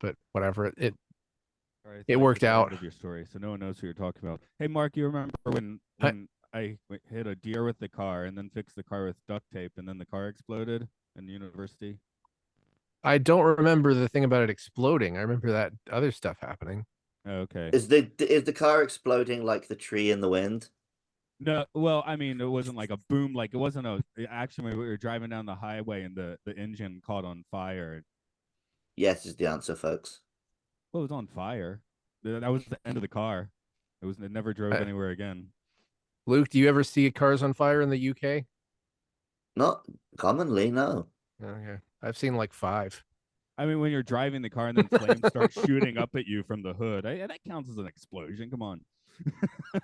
but whatever. All right, I It thought I worked heard the end out. of your story, so no one knows who you're talking about. Hey, Mark, you remember when I, I hit a deer with the car and then fixed the car with duct tape, and then the car exploded in university? I don't remember the thing about it exploding. I remember that other stuff happening. Okay. Is the car exploding like the tree in the wind? No, well, I mean, it wasn't like a boom, like it wasn't a actually we were driving down the highway and the engine caught on fire. Yes, is the answer, folks. Well, it was on fire. That was the end of the car. It never drove I, anywhere again. Luke, do you ever see cars on fire in the UK? Not commonly, no. Okay, I've seen like five. I mean, when you're driving the car and then flames start shooting up at you from the hood, that counts as an explosion. Come on.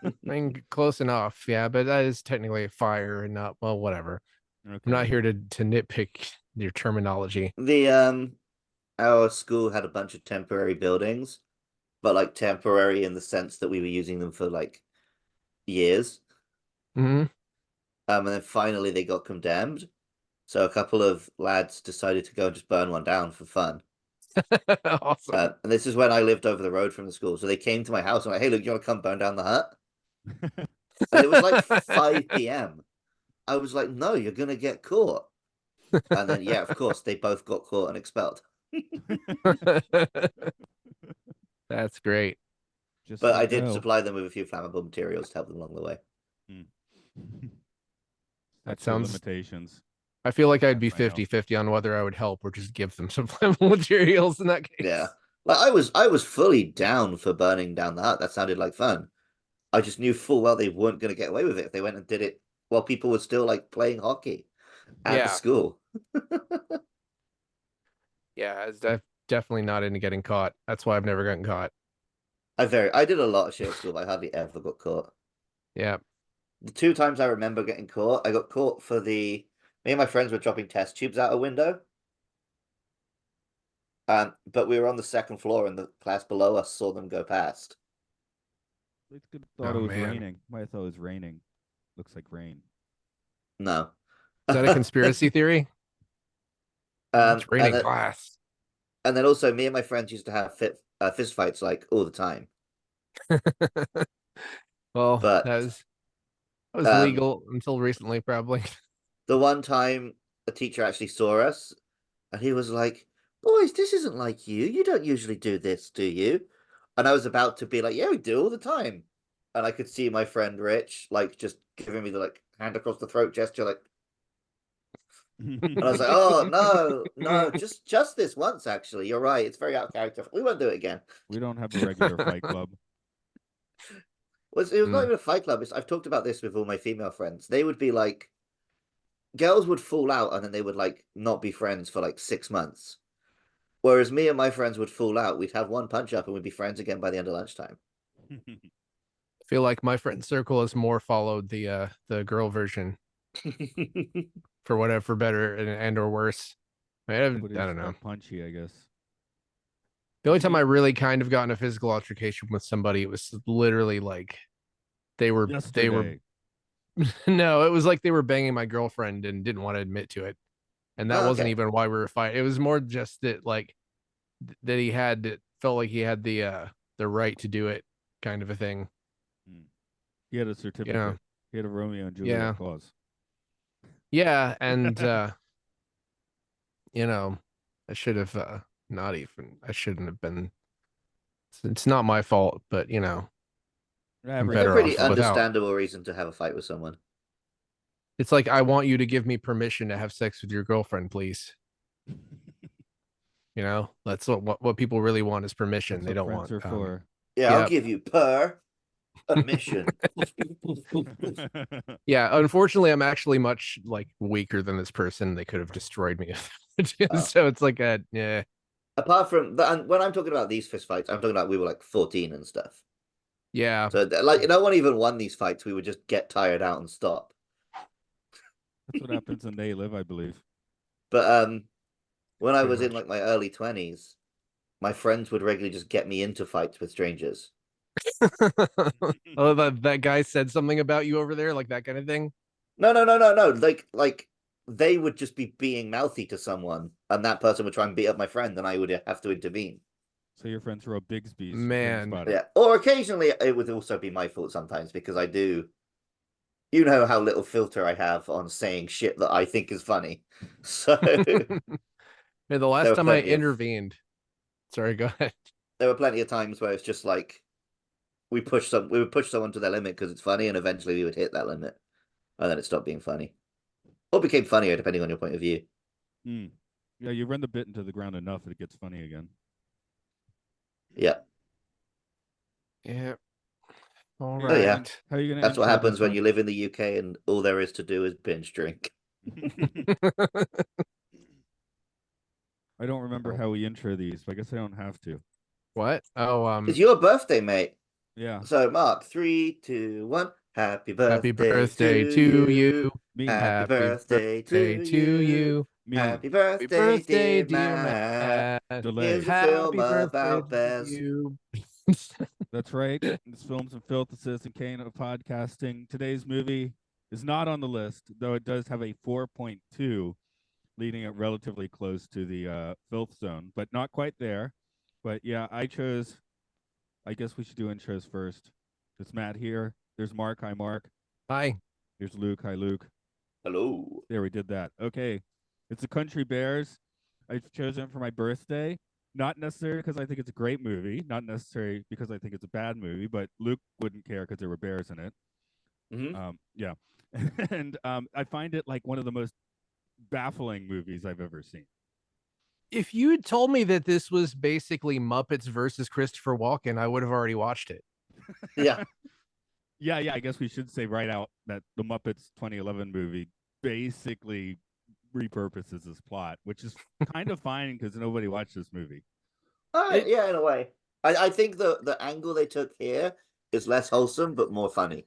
I mean, close enough, yeah, but that is technically a fire and not, well, whatever. I'm not Okay. here to nitpick your terminology. The our school had a bunch of temporary buildings, but like temporary in the sense that we were using them for like years. Hmm. And then finally they got condemned. So a couple of lads decided to go and just burn one down for fun. Awesome. And this is when I lived over the road from the school. So they came to my house and like, hey, look, you want to come burn down the hut? And it was like 5 p.m. I was like, no, you're gonna get caught. And then yeah, of course, they both got caught and expelled. That's great. Just But so I you did know. supply them with a few flammable materials to help them along the way. Hmm. That Statute of sounds, limitations. I feel like I'd That's be what I know. 50-50 on whether I would help or just give them some flammable materials in that Yeah. case. Like I was fully down for burning down the hut. That sounded like fun. I just knew full well they weren't going to get away with it if they went and did it while people were still like playing hockey at the Yeah. school. Yeah, definitely not into getting caught. That's why I've never gotten caught. I did a lot of shit at school, but I hardly ever got caught. Yeah. The two times I remember getting caught, I got caught for the me and my friends were dropping test tubes out a window. But we were on the second floor and the class below us saw them go past. It's good. Thought it Oh was man. raining. Why I thought it was raining. Looks like rain. No. Is that a conspiracy theory? It's And raining then glass. also me and my friends used to have fist fights like all the time. Well, But that was um, legal until recently, probably. the one time a teacher actually saw us and he was like, "Boys, this isn't like you. You don't usually do this, do you?" And I was about to be like, "Yeah, we do all the time." And I could see my friend Rich like just giving me the like hand across the throat gesture, like, and I was like, "Oh no, no, just this once. Actually, you're right. It's very out of character. We won't do it again." We don't have a regular fight club. It was not Mm. even a fight club. I've talked about this with all my female friends. They would be like, girls would fall out and then they would like not be friends for like 6 months. Whereas me and my friends would fall out. We'd have one punch up and we'd be friends again by the end of lunchtime. I feel like my friend circle has more followed the girl version for whatever, for better and or worse. I Everybody's don't know. punchy, I guess. The only time I really kind of got in a physical altercation with somebody, it was literally like they were Yesterday. no, it was like they were banging my girlfriend and didn't want to admit to it. And that Oh, wasn't okay. even why we were fighting. It was more just that like that he had it felt like he had the right to do it kind of a thing. Hmm. He had a You know. certificate. He had a Romeo and Juliet Yeah. clause. Yeah, and you know, I should have not even I shouldn't have been it's not my fault, but I'm Every It's a better pretty off girlfriend. without. understandable reason to have a fight with someone. It's like I want you to give me permission to have sex with your girlfriend, please. That's what people really want is permission. That's They what don't friends want are for. Yeah, I'll yeah. give you per admission. Yeah, unfortunately I'm actually much like weaker than this person. They could have destroyed me. Oh. So it's like a yeah. Apart from that, and when I'm talking about these fist fights, I'm talking about we were like 14 and stuff. Yeah. So like no one even won these fights. We would just get tired out and stop. That's what happens in They Live, I believe. But when I Pretty was in much. like my early 20s, my friends would regularly just get me into fights with strangers. Oh, that guy said something about you over there, like that kind of thing. No, no, no, no, no. Like they would just be being mouthy to someone, and that person would try and beat up my friend, and I would have to intervene. So your friends throw Bigsby's Man. spot. Yeah, or occasionally it would also be my fault sometimes because I do. You know how little filter I have on saying shit that I think is funny. So Man, the last were time I plenty of intervened, sorry, go ahead. there were plenty of times where it's just like we would push someone to their limit because it's funny, and eventually we would hit that limit, and then it stopped being funny, or became funnier depending on your point of view. Yeah, you run the bit into the ground enough, it gets funny again. Yeah. Yeah. All Oh, yeah. right. How are you gonna? That's what intro happens this when one? you live in the UK and all there is to do is binge drink. I don't remember how we intro these, but I guess I don't have to. What? Oh, It's your birthday, mate. Yeah. So Mark, 3, 2, 1. Happy happy birthday birthday to to you. you. Me. Happy birthday birthday to to you. you. Me. Happy Happy birthday, birthday, dear dear Matt. Matt. Delay. Here's a Happy film birthday about to bears. you. That's right. It's Films and Filth, the Citizen Kane of podcasting. Today's movie is not on the list, though it does have a 4.2, leading it relatively close to the Filth zone, but not quite there. But yeah, I guess we should do intros first. It's Matt here. There's Mark. Hi, Mark. Hi. Here's Luke. Hi, Luke. Hello. There, we did that. Okay. It's the Country Bears. I've chosen it for my birthday. Not necessarily because I think it's a great movie, not necessarily because I think it's a bad movie, but Luke wouldn't care because there were bears in it. Yeah. And I find it like one of the most baffling movies I've ever seen. If you had told me that this was basically Muppets versus Christopher Walken, I would have already watched it. Yeah. Yeah, I guess we should say right out that the Muppets 2011 movie basically repurposes this plot, which is kind of fine because nobody watched this movie. Yeah, in a way. I think the angle they took here is less wholesome but more funny.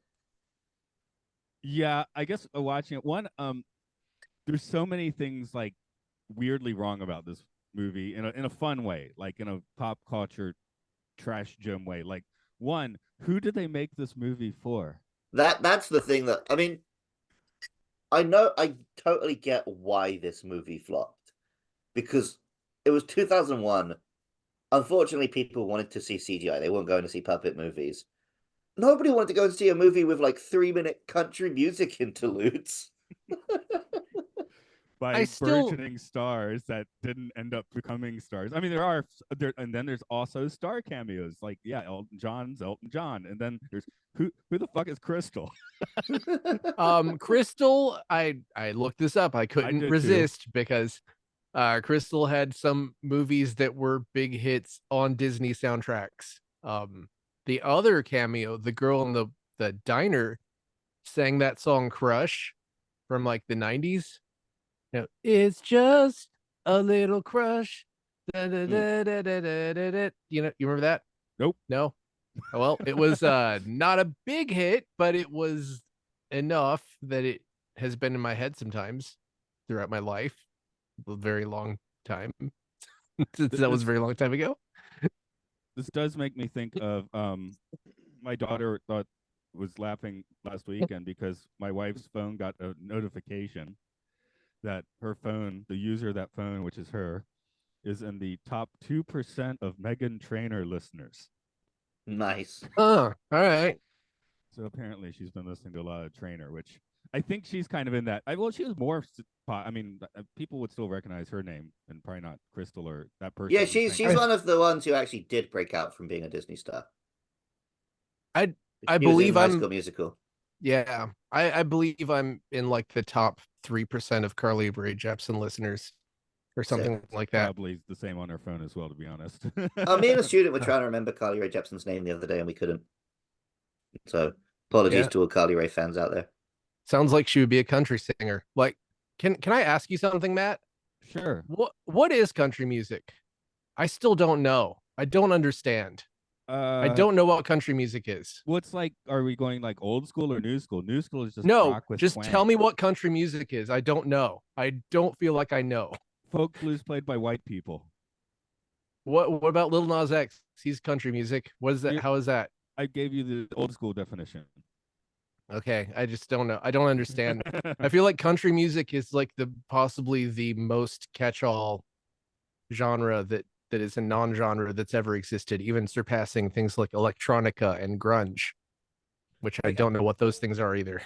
Yeah, I guess watching it, there's so many things like weirdly wrong about this movie in a fun way, like in a pop culture trash gem way. Like, one, who did they make this movie for? That's the thing that I mean. I totally get why this movie flopped because it was 2001. Unfortunately, people wanted to see CGI. They weren't going to see puppet movies. Nobody wanted to go and see a movie with like 3-minute country music interludes. By burgeoning stars that didn't end up becoming stars. I mean, and then there's also star cameos. Like, yeah, Elton John, and then there's who the fuck is Crystal? Crystal, I looked this up. I couldn't resist because Crystal had some movies that were big hits on Disney soundtracks. The other cameo, the girl in the diner, sang that song "Crush" from like the 90s. No, it's just a little crush. Da, da, da, da, da, da, da, da. You remember that? Nope. No. Well, it was not a big hit, but it was enough that it has been in my head sometimes throughout my life. A very long time. That was a very long time ago. This does make me think of my daughter was laughing last weekend because my wife's phone got a notification that her phone, the user of that phone, which is her, is in the top 2% of Meghan Trainor listeners. Nice. All right. So apparently she's been listening to a lot of Trainor, which I think she's kind of in that. Well, she was more. I mean, people would still recognize her name, and probably not Crystal or that person. Yeah, she's one of the ones who actually did break out from being a Disney star. I believe I'm High School Musical. Yeah, I believe I'm in like the top 3% of Carly Rae Jepsen listeners, or something like that. Probably the same on her phone as well, to be honest. Me and a student were trying to remember Carly Rae Jepsen's name the other day, and we couldn't. So apologies to all Carly Rae fans out there. Sounds like she would be a country singer. Like, can I ask you something, Matt? Sure. What is country music? I still don't know. I don't understand. I don't know what country music is. What's like? Are we going like old school or new school? New school is just rock with just twang. Tell me what country music is. I don't know. I don't feel like I know. Folk blues played by white people. What about Lil Nas X? He's country music. What is that? How is that? I gave you the old school definition. Okay, I just don't know. I don't understand. I feel like country music is like possibly the most catch-all genre that that is a non-genre that's ever existed, even surpassing things like electronica and grunge, which I don't know what those things are either.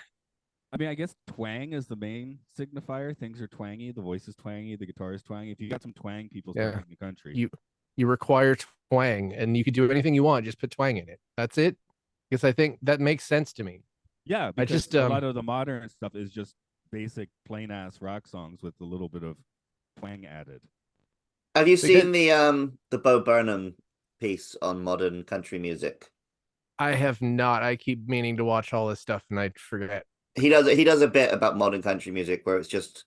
I mean, I guess twang is the main signifier. Things are twangy, the voice is twangy, the guitar is twangy. If you got some twang, people start making the country. You require twang, and you can do anything you want, just put twang in it. That's it. Because I think that makes sense to me. Yeah, because a lot of the modern stuff is just basic plain ass rock songs with a little bit of twang added. Have you seen the Bo Burnham piece on modern country music? I have not. I keep meaning to watch all this stuff and I forget. He does a bit about modern country music where it's just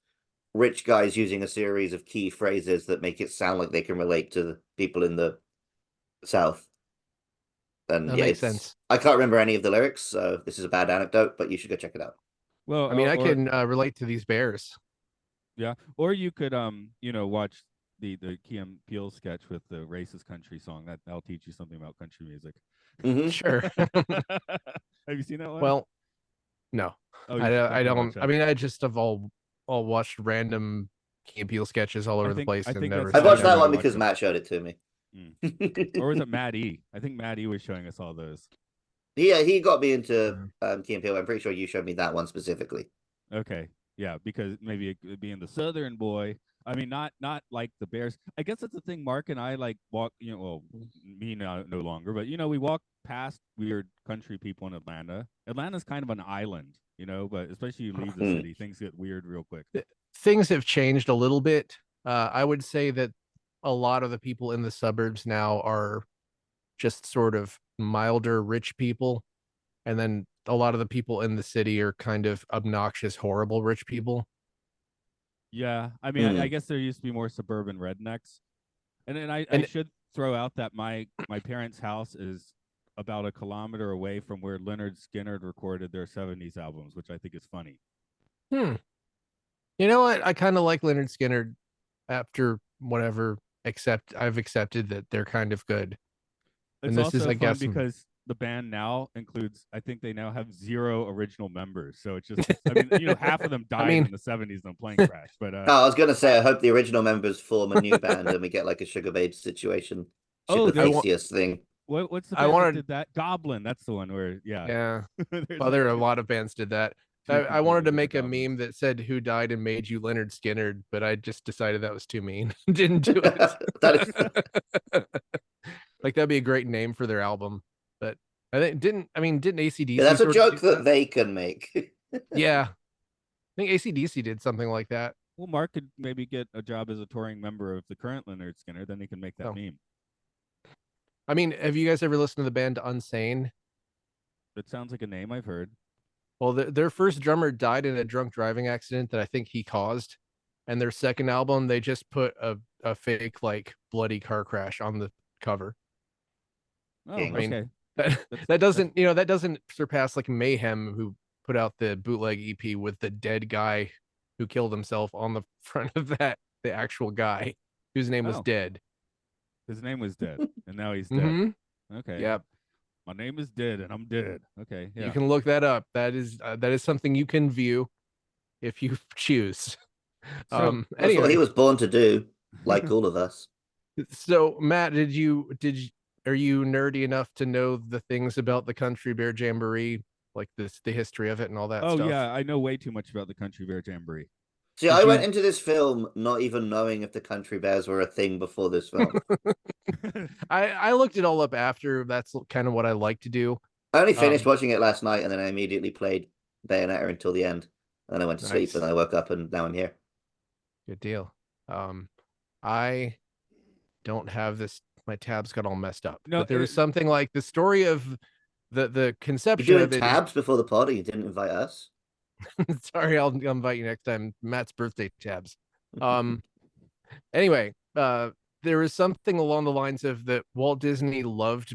rich guys using a series of key phrases that make it sound like they can relate to the people in the South. And that makes sense. I can't remember any of the lyrics, so this is a bad anecdote, but you should go check it out. Well, I mean, I can relate to these bears. Yeah, or you could watch the Key and Peele sketch with the racist country song. That'll teach you something about country music. Mm-hmm. Sure. Have you seen that one? Well, no. Oh, I don't. I mean, I just have all watched random Key and Peele sketches all over the place. I watched that one because Matt showed it to me. Or was it Matt E? I think Matt E was showing us all those. Yeah, he got me into Key and Peele. I'm pretty sure you showed me that one specifically. Okay, yeah, because maybe it being the Southern boy. I mean, not like the Bears. I guess that's the thing. Mark and I like walk. Well, me no longer, but we walk past weird country people in Atlanta. Atlanta's kind of an island, but especially you leave the city, things get weird real quick. Things have changed a little bit. I would say that a lot of the people in the suburbs now are just sort of milder rich people, and then a lot of the people in the city are kind of obnoxious, horrible rich people. Yeah, I mean, I guess there used to be more suburban rednecks, and then I should throw out that my parents' house is about 1 kilometer away from where Leonard Skinner recorded their '70s albums, which I think is funny. You know what? I kind of like Leonard Skinner after whatever. Except I've accepted that they're kind of good. It's and this also is, I guess, because the band now includes, I think they now have 0 original members. So it's just, I mean, half of them died in the '70s in a plane crash. But I was gonna say, I hope the original members form a new band and we get like a Sugar Babes situation. Theseus thing. What's the band that did that? Goblin. That's the one where, yeah. Well, there are a lot of bands did that. I wanted to make a meme that said "Who died and made you Leonard Skinner," but I just decided that was too mean. Didn't do it. Like that'd be a great name for their album, but I think didn't AC/DC? Yeah, that's a joke that they can make. Yeah, I think AC/DC did something like that. Well, Mark could maybe get a job as a touring member of the current Leonard Skinner, then he can make that meme. I mean, have you guys ever listened to the band Unsane? That sounds like a name I've heard. Well, their first drummer died in a drunk driving accident that I think he caused. And their second album, they just put a fake, like, bloody car crash on the cover. Oh, I mean, okay. That doesn't surpass, like, Mayhem, who put out the bootleg EP with the dead guy who killed himself on the front of that, the actual guy whose name was Dead. His name was Dead, and now he's dead. Okay. Yep. My name is Dead, and I'm dead. Okay, yeah. You can look that up. That is something you can view if you choose. So, that's what he was born to do, like all of us. So, Matt, are you nerdy enough to know the things about the Country Bear Jamboree, like the history of it and all that stuff? Oh yeah, I know way too much about the Country Bear Jamboree. See, I went into this film not even knowing if the Country Bears were a thing before this film. I looked it all up after. That's kind of what I like to do. I only finished watching it last night, and then I immediately played Bayonetta until the end. And then I went to sleep, and I woke up, and now I'm here. Good deal. I don't have this. My tabs got all messed up. No, but there was something like the story of the conception of it. Tabs before the party. You didn't invite us. Sorry, I'll invite you next time. Matt's birthday tabs. Anyway, there was something along the lines of that Walt Disney loved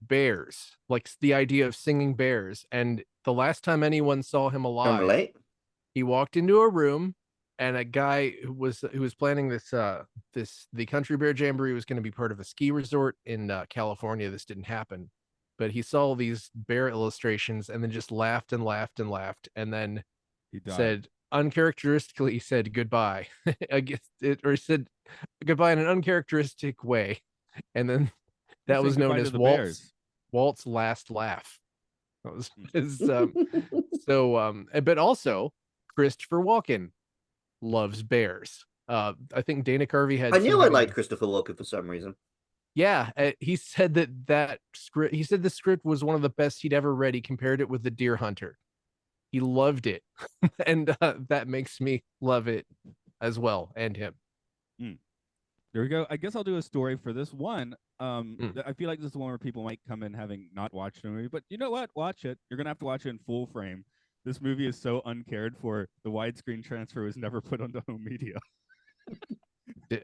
bears, like the idea of singing bears. And the last time anyone saw him alive, he walked into a room, and a guy who was planning the Country Bear Jamboree was going to be part of a ski resort in California. This didn't happen. But he saw these bear illustrations and then just laughed and laughed and laughed, and then he said, uncharacteristically said goodbye. I guess or said goodbye in an uncharacteristic way, and then that was known as Walt's last laugh. That was his, but also Christopher Walken loves bears. I think Dana Carvey had. I knew I liked Christopher Walken for some reason. Yeah, he said that script. He said the script was one of the best he'd ever read. He compared it with The Deer Hunter. He loved it, and that makes me love it as well, and him. There we go. I guess I'll do a story for this one. I feel like this is one where people might come in having not watched the movie, but you know what? Watch it. You're gonna have to watch it in full frame. This movie is so uncared for. The widescreen transfer was never put onto home media.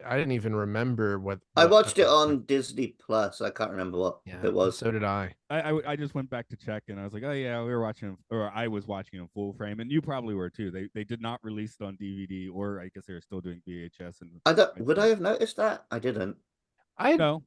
I didn't even remember what I watched it on Disney Plus. I can't remember what it was. So did I. I just went back to check and I was like, oh yeah, we were watching, or I was watching in full frame, and you probably were too. They did not release it on DVD, or I guess they were still doing VHS. And would I have noticed that? I didn't. I don't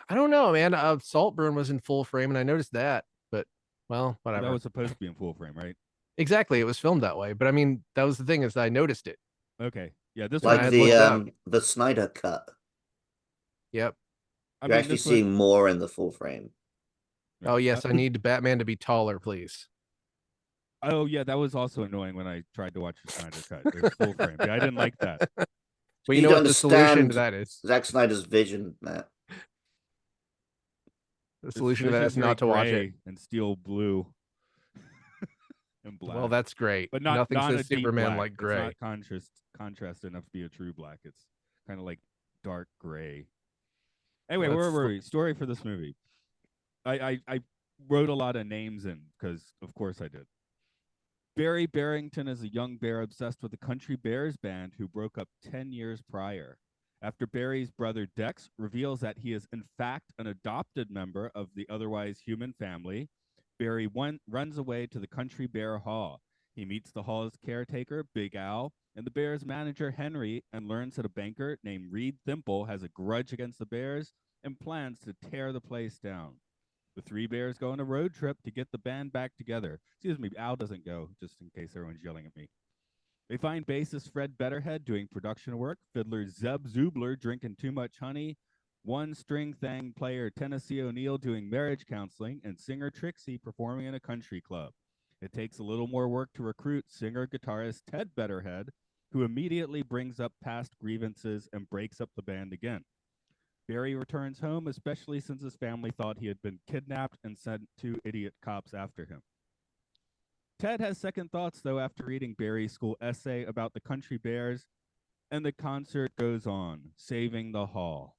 know, man. Saltburn was in full frame, and I noticed that. But well, whatever. That was supposed to be in full frame, right? Exactly, it was filmed that way. But I mean, that was the thing, is I noticed it. Okay, yeah, this like the Snyder cut. Yep. You're actually seeing more in the full frame. Oh yes, I need Batman to be taller, please. Oh yeah, that was also annoying when I tried to watch the Snyder cut. It was full frame. Yeah, I didn't like that. Well, you know what the solution to that is? Zack Snyder's vision, Matt. The solution to that is not to watch it and steel blue and black. Well, that's great, but nothing not says Superman like gray. It's not contrast enough to be a true black. It's kind of like dark gray. Anyway, where were we? Story for this movie. I wrote a lot of names in because, of course, I did. Barry Barrington is a young bear obsessed with the Country Bears band who broke up 10 years prior. After Barry's brother Dex reveals that he is in fact an adopted member of the otherwise human family, Barry runs away to the Country Bear Hall. He meets the hall's caretaker, Big Al, and the Bears manager, Henry, and learns that a banker named Reed Thimple has a grudge against the Bears and plans to tear the place down. The three bears go on a road trip to get the band back together. Excuse me, Al doesn't go, just in case everyone's yelling at me. They find bassist Fred Betterhead doing production work, fiddler Zeb Zubler drinking too much honey, one-string thang player Tennessee O'Neill doing marriage counseling, and singer Trixie performing in a country club. It takes a little more work to recruit singer-guitarist Ted Betterhead, who immediately brings up past grievances and breaks up the band again. Barry returns home, especially since his family thought he had been kidnapped and sent 2 idiot cops after him. Ted has second thoughts, though, after reading Barry's school essay about the Country Bears, and the concert goes on, saving the hall.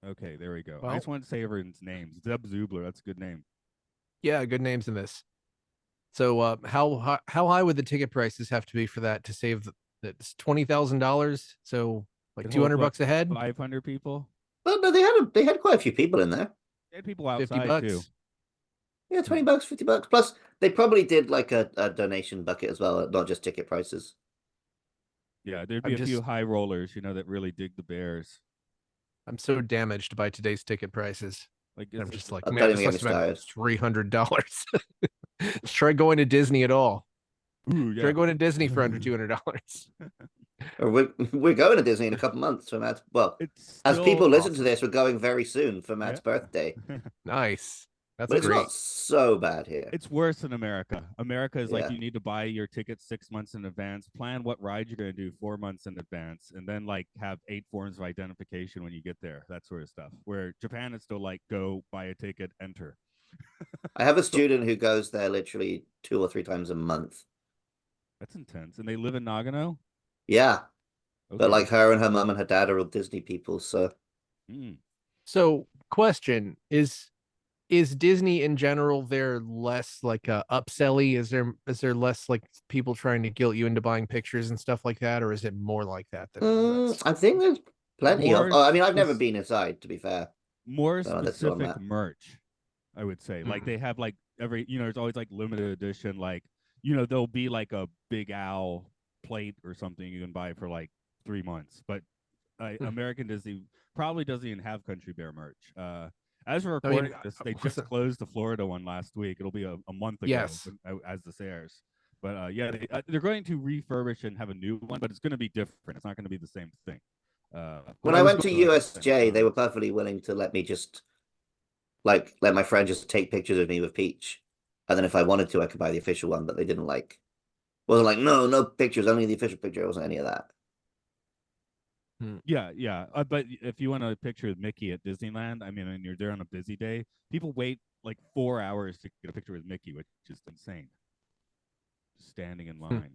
Okay, there we go. Well, I just wanted to say everyone's names. Zeb Zubler, that's a good name. Yeah, good names in this. So how high would the ticket prices have to be for that to save that's $20,000? So like $200 a head? 500 people? Well, no, they had quite a few people in there. They had people outside too. Yeah, $20, $50. Plus, they probably did like a donation bucket as well, not just ticket prices. Yeah, there'd be a few high rollers, that really dig the Bears. I'm so damaged by today's ticket prices. Like I'm just like, man, this must have been $300. Try going to Disney at all. Ooh, yeah. Try going to Disney for under $200. We're going to Disney in a couple months for Matt's. Well, as people listen to this, we're going very soon for Matt's birthday. Nice. That's but it's great. not so bad here. It's worse in America. America is like you need to buy your tickets 6 months in advance, plan what ride you're going to do 4 months in advance, and then like have 8 forms of identification when you get there. That sort of stuff. Where Japan is still like, go buy a ticket, enter. I have a student who goes there literally 2 or 3 times a month. That's intense. And they live in Nagano? Yeah. Okay. But like her and her mom and her dad are all Disney people, so. So, question is Disney in general there less like upselly? Is there less like people trying to guilt you into buying pictures and stuff like that, or is it more like that than I think there's plenty of. I mean, I've never been inside, to be fair. More specific merch, I would say. Like they have like every there's always like limited edition, like there'll be like a Big Al plate or something you can buy for like 3 months. But American Disney probably doesn't even have Country Bear merch. As we're recording this, they just closed the Florida one last week. It'll be a month ago as this airs. But yeah, they're going to refurbish and have a new one, but it's going to be different. It's not going to be the same thing. When I went to USJ, they were perfectly willing to let me just let my friend just take pictures of me with Peach, and then if I wanted to, I could buy the official one. But they didn't wasn't like no pictures, only the official picture. It wasn't any of that. Yeah. But if you want a picture of Mickey at Disneyland, I mean, and you're there on a busy day, people wait like 4 hours to get a picture with Mickey, which is insane. Just standing in line.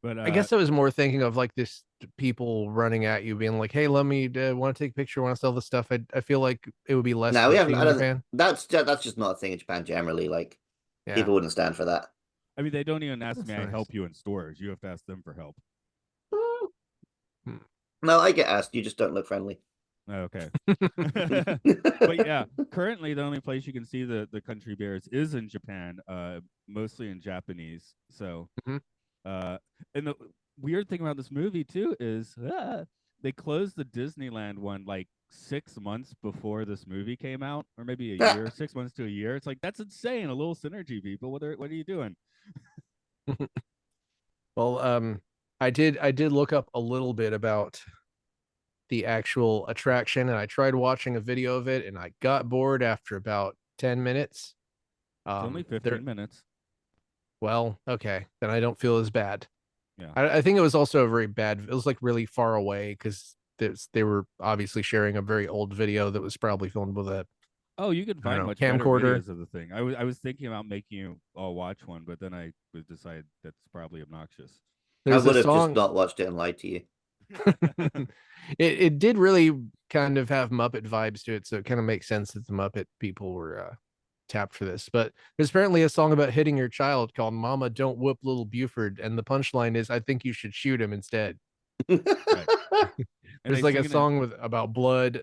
But I guess I was more thinking of like this people running at you, being like, "Hey, let me want to take a picture, want to sell this stuff." I feel like it would be less No, of we a haven't. thing in Japan. That's just not a thing in Japan generally. Like people wouldn't stand for that. I mean, they don't even ask me. I help you in stores. You have to ask them for help. No, I get asked. You just don't look friendly. Okay. But yeah, currently the only place you can see the country bears is in Japan, mostly in Japanese. So, and the weird thing about this movie too is they closed the Disneyland one like 6 months before this movie came out, or maybe a year, 6 months to a year. It's like that's insane. A little synergy, people. What are you doing? Well, I did look up a little bit about the actual attraction, and I tried watching a video of it, and I got bored after about 10 minutes. It's only 15 minutes. Well, okay, then I don't feel as bad. Yeah, I think it was also a very bad. It was like really far away because they were obviously sharing a very old video that was probably filmed with a. Oh, you can find much better videos of the thing. I was thinking about making you all watch one, but then I would decide that's probably obnoxious. I would have just not watched it and lied to you. It did really kind of have Muppet vibes to it, so it kind of makes sense that the Muppet people were tapped for this. But there's apparently a song about hitting your child called "Mama Don't Whoop Little Buford," and the punchline is, "I think you should shoot him instead." Right. There's like a song about blood.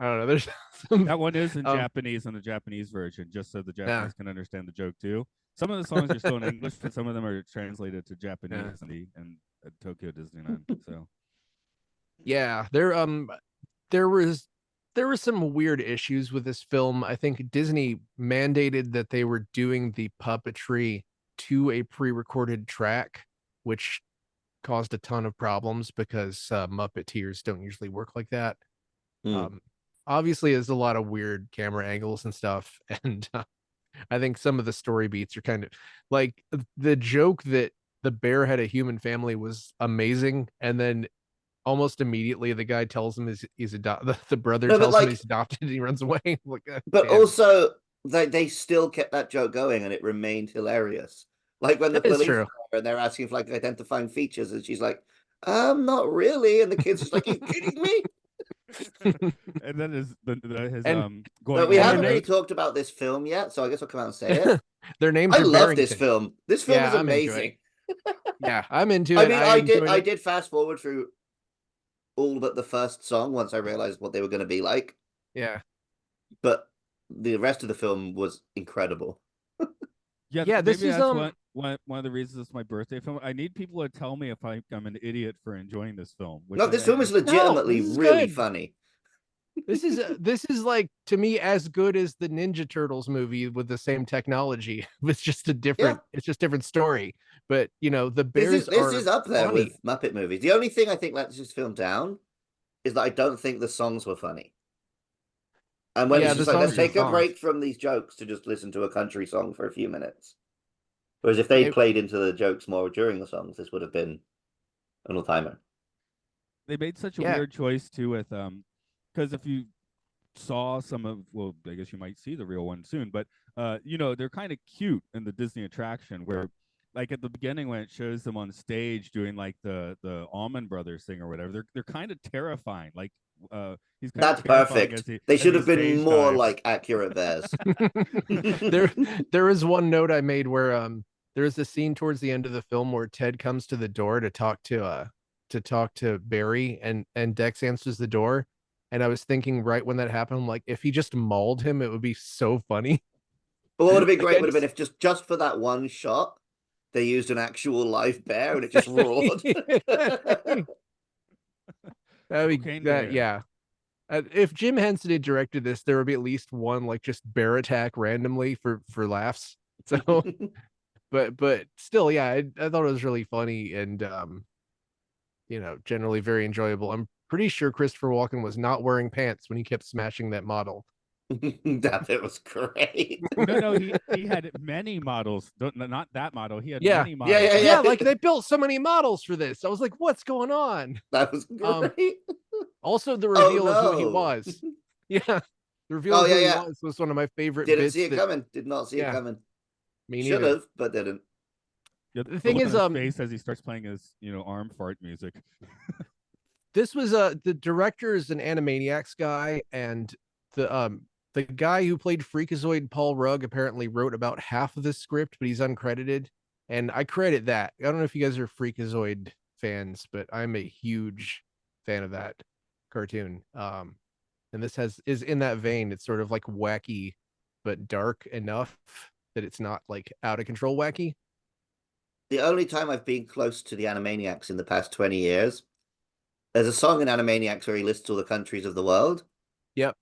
I don't know. There's that one is in Japanese on the Japanese version, just so the Japanese can understand the joke too. Some of the songs are still in English, but some of them are translated to Japanese and Tokyo Disneyland. So yeah, there were some weird issues with this film. I think Disney mandated that they were doing the puppetry to a pre-recorded track, which caused a ton of problems because Muppeteers don't usually work like that. Obviously, there's a lot of weird camera angles and stuff, and I think some of the story beats are kind of like the joke that the bear had a human family was amazing, and then almost immediately the guy tells him he's adopted. The brother tells him he's adopted, and he runs away. Like, but also they still kept that joke going, and it remained hilarious. Like when the police are there and they're asking for like identifying features, and she's like, not really," and the kid's just like, "You kidding me?" And then his going. But we haven't really talked about this film yet, so I guess I'll come out and say it. Their names. I love this film. This film is amazing. Yeah, I'm into it. I mean, I did fast forward through all but the first song once I realized what they were going to be like. Yeah, but the rest of the film was incredible. Yeah, this is one of the reasons it's my birthday film. I need people to tell me if I'm an idiot for enjoying this film. No, this film is legitimately really funny. This is like, to me, as good as the Ninja Turtles movie with the same technology. It's just a different it's just different story. But you know, the bears this is up there with Muppet movies. The only thing I think lets this film down is that I don't think the songs were funny. And when it's just like, let's take a break from these jokes to just listen to a country song for a few minutes. Whereas if they played into the jokes more during the songs, this would have been an all-timer. They made such a weird choice too with because if you saw some of, well, I guess you might see the real one soon, but you know, they're kind of cute in the Disney attraction where like at the beginning when it shows them on stage doing like the Allman Brothers thing or whatever, they're kind of terrifying. Like he's kind that's perfect. They should have been more like accurate bears. there is one note I made where there is a scene towards the end of the film where Ted comes to the door to talk to Barry, and Dex answers the door. And I was thinking right when that happened, like if he just mauled him, it would be so funny. But what would have been great would have been if just for that one shot, they used an actual live bear and it just roared. That'd be yeah. If Jim Henson had directed this, there would be at least one like just bear attack randomly for laughs. So but still, yeah, I thought it was really funny and generally very enjoyable. I'm pretty sure Christopher Walken was not wearing pants when he kept smashing that model. That bit was great. No, he had many models. Not that model. He had Yeah. many models. Yeah. Like they built so many models for this. I was like, what's going on? That was great. Also, the reveal of who he no. was. Yeah. The reveal of who he was one of my favorite Didn't bits. see it coming. Did not see it coming. Me Should neither. have, but didn't. The thing is, his face as he starts playing his, arm fart music. This was the director is an Animaniacs guy, and the guy who played Freakazoid, Paul Rugg, apparently wrote about half of the script, but he's uncredited. And I credit that. I don't know if you guys are Freakazoid fans, but I'm a huge fan of that cartoon. And this is in that vein. It's sort of like wacky, but dark enough that it's not like out of control wacky. The only time I've been close to the Animaniacs in the past 20 years, there's a song in Animaniacs where he lists all the countries of the world. Yep.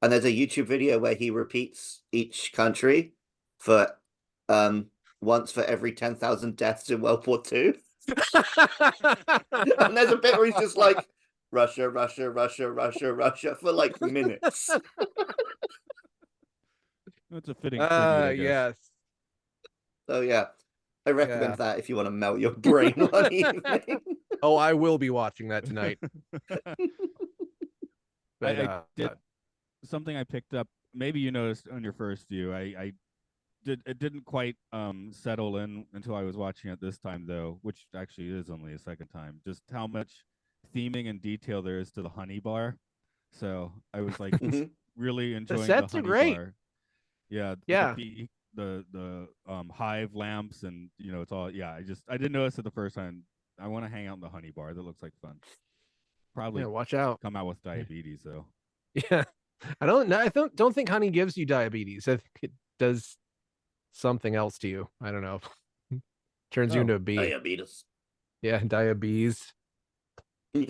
And there's a YouTube video where he repeats each country for once for every 10,000 deaths in World War II. And there's a bit where he's just like, Russia, Russia, Russia, Russia, Russia for like minutes. That's a fitting tribute, I guess. Yes. So yeah, I recommend that if you want to melt your brain one evening. Oh, I will be watching that tonight. But I did something I picked up. Maybe you noticed on your first view. It didn't quite settle in until I was watching it this time, though, which actually is only a second time. Just how much theming and detail there is to the honey bar. So I was like really enjoying the honey bar. Yeah. The hive lamps and it's all I didn't notice it the first time. I want to hang out in the honey bar. That looks like fun. Probably watch out. Come out with diabetes though. Yeah. I don't think honey gives you diabetes. I think it does something else to you. I don't know. Turns you into a bee. Diabetes. Yeah, diabetes.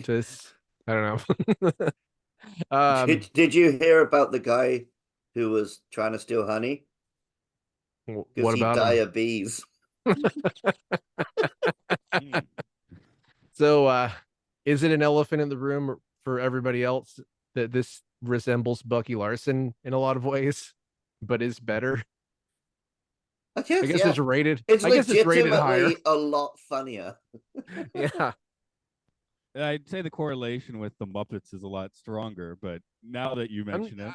Just I don't know. Did you hear about the guy who was trying to steal honey? What about diabetes? So is it an elephant in the room for everybody else that this resembles Bucky Larson in a lot of ways, but is better? I guess it's rated. It's rated higher. A lot funnier. Yeah. I'd say the correlation with the Muppets is a lot stronger, but now that you mention it,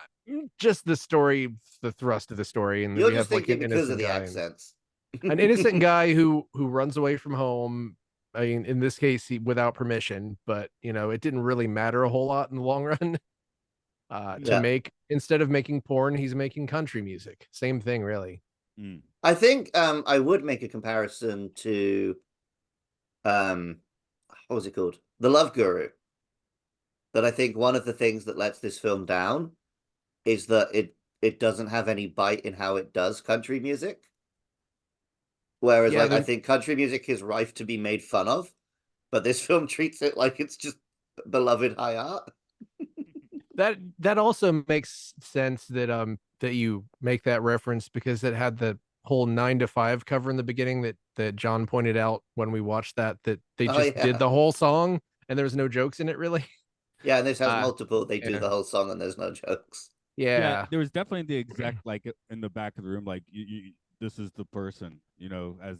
just the story, the thrust of the story, and you're just thinking because of the accents. An innocent guy who runs away from home. I mean, in this case, without permission, but it didn't really matter a whole lot in the long run. Instead of making porn, he's making country music. Same thing, really. I think I would make a comparison to what was it called? The Love Guru. That I think one of the things that lets this film down is that it doesn't have any bite in how it does country music. Whereas I think country music is rife to be made fun of, but this film treats it like it's just beloved high art. That also makes sense that you make that reference because it had the whole 9 to 5 cover in the beginning that John pointed out when we watched that they just did the whole song and there was no jokes in it really. Yeah, and this has multiple. They do the whole song and there's no jokes. Yeah, there was definitely the exact like in the back of the room, like you this is the person, as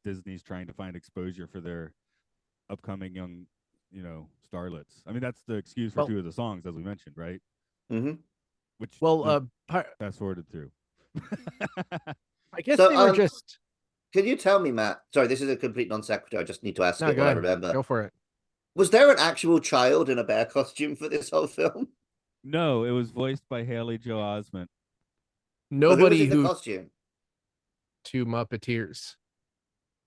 Disney's trying to find exposure for their upcoming young, starlets. I mean, that's the excuse for two of the songs, as we mentioned, right? Mm-hmm. Which fast forwarded through. I guess they were just. Can you tell me, Matt? Sorry, this is a complete non sequitur. I just need to ask it what I remember. Go for it. Was there an actual child in a bear costume for this whole film? No, it was voiced by Haley Joel Osment. Nobody who was in the costume. 2 Muppeteers.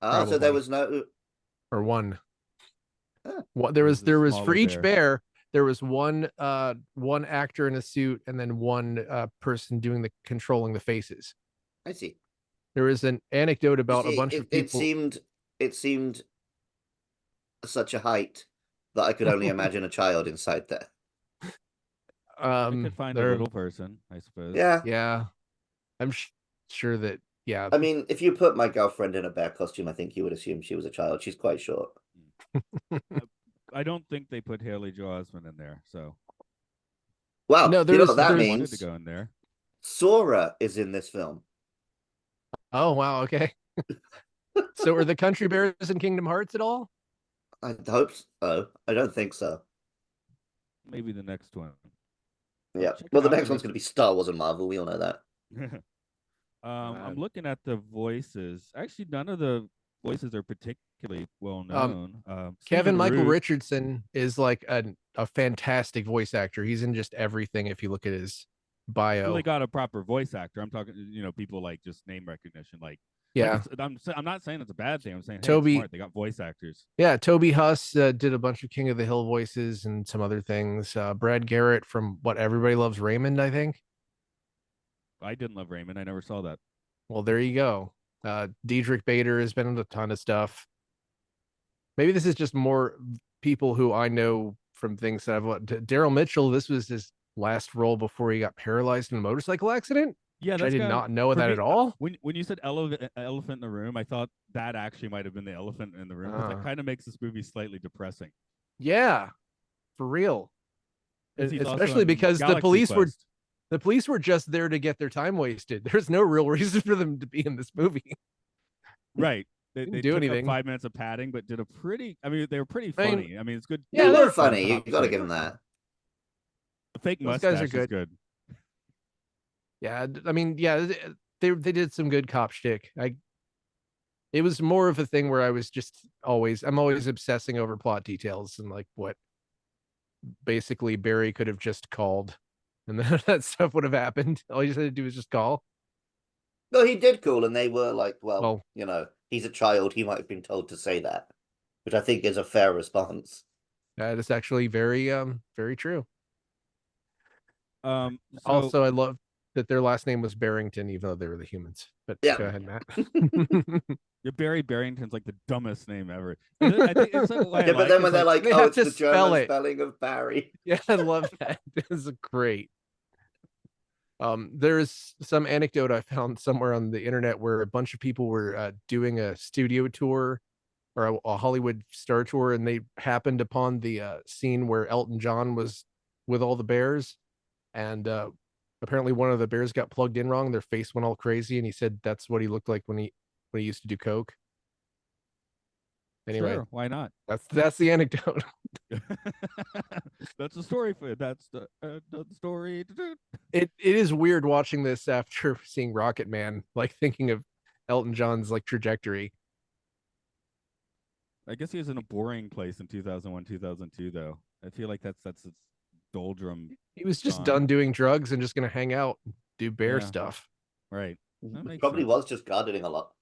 So there was no, or one. There was for each bear. There was one actor in a suit and then one person doing controlling the faces. I see. There is an anecdote about a bunch of people. It seemed such a height that I could only imagine a child inside there. I could find a little person, I suppose. Yeah. Yeah. I'm sure that Yeah. I mean, if you put my girlfriend in a bear costume, I think you would assume she was a child. She's quite short. I don't think they put Haley Joel Osment in there. So Wow, No, you know there's what that there's wanted to means? go in there. Sora is in this film. Oh wow, okay. So are the country bears in Kingdom Hearts at all? I hope so. I don't think so. Maybe the next one. Yeah. Check Well, the out next one's going to be Star Wars and Marvel. We all know that. I'm looking at the voices. Actually, none of the voices are particularly well known. Kevin Stephen Michael Root, Richardson is like a fantastic voice actor. He's in just everything if you look at his bio. well, they got a proper voice actor. I'm talking, people like just name recognition. Like Yeah. I'm not saying it's a bad thing. I'm saying, hey, Toby- it's smart. They got voice actors. Yeah, Toby Huss did a bunch of King of the Hill voices and some other things. Brad Garrett from What Everybody Loves Raymond, I think. I didn't love Raymond. I never saw that. Well, there you go. Diedrich Bader has been in a ton of stuff. Maybe this is just more people who I know from things that I've Daryl Mitchell. This was his last role before he got paralyzed in a motorcycle accident. Yeah, I did not know that at all. When you said elephant in the room, I thought that actually might have been the elephant in the room. That kind of makes this movie slightly depressing. Yeah, for real. Especially because Galaxy Quest. the police were just there to get their time wasted. There's no real reason for them to be in this movie. Right. They do took anything. Up 5 minutes of padding, but did a pretty. I mean, they were pretty funny. I mean, it's good. Yeah, they were funny. You got to give them that. The fake Those mustache guys are is good. Yeah, I mean, yeah, they did some good cop shtick. It was more of a thing where I was just I'm always obsessing over plot details and like what basically Barry could have just called, and then that stuff would have happened. All you had to do was just call. No, he did call, and they were like, well, he's a child. He might have been told to say that, which I think is a fair response. That is actually very very true. Also, I love that their last name was Barrington, even though they were the humans. But yeah. Go ahead, Matt. Barry Barrington's like the dumbest name ever. I think it's like yeah, but then when they're like, they oh, have it's to the spell German it. spelling of Barry. Yeah, I love that. This is great. There's some anecdote I found somewhere on the internet where a bunch of people were doing a studio tour or a Hollywood star tour, and they happened upon the scene where Elton John was with all the bears, and apparently one of the bears got plugged in wrong. Their face went all crazy, and he said that's what he looked like when he used to do coke. Anyway, sure, why not? That's the anecdote. That's the story for it. That's the story. It is weird watching this after seeing Rocket Man, like thinking of Elton John's like trajectory. I guess he was in a boring place in 2001, 2002, though. I feel like that's its doldrum. He was just done doing drugs and just gonna hang out, do bear stuff. Right. Probably was just gardening a lot.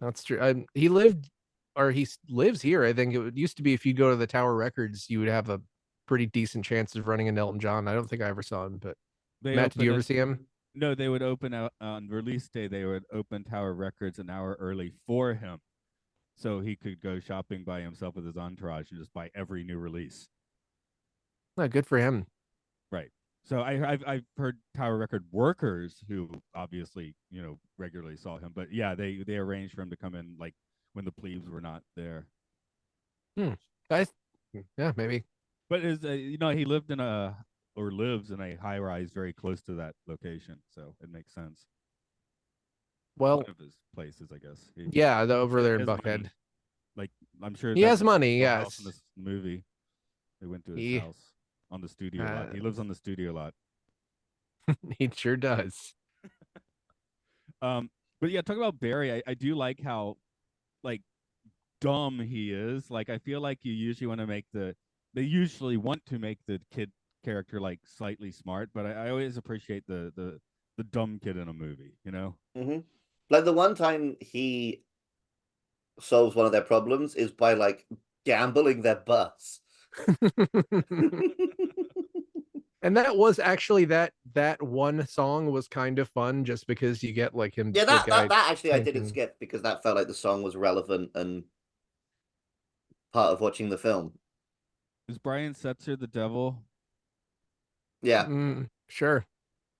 That's true. He lived, or he lives here. I think it used to be if you go to the Tower Records, you would have a pretty decent chance of running into Elton John. I don't think I ever saw him, but Matt, did you ever see him? No, they would open out on release day. They would open Tower Records an hour early for him, so he could go shopping by himself with his entourage and just buy every new release. Oh, good for him. Right. So I've heard Tower Record workers who obviously regularly saw him, but yeah, they arranged for him to come in like when the plebes were not there. Yeah, maybe. But he lived in lives in a high rise very close to that location, so it makes sense. Well, one of his places, I guess. Over there in Buckhead. Money. Like I'm sure he has money. Yes. In this movie, they went to his house on the studio lot. He lives on the studio lot. He sure does. But yeah, talk about Barry. I do like how like dumb he is. Like I feel like they usually want to make the kid character like slightly smart, but I always appreciate the dumb kid in a movie, Mm-hmm. Like the one time he solves one of their problems is by like gambling their bus. And that was actually that one song was kind of fun just because you get like him. Yeah, that actually I didn't skip because that felt like the song was relevant and part of watching the film. Is Brian Setzer the devil? Yeah. Sure.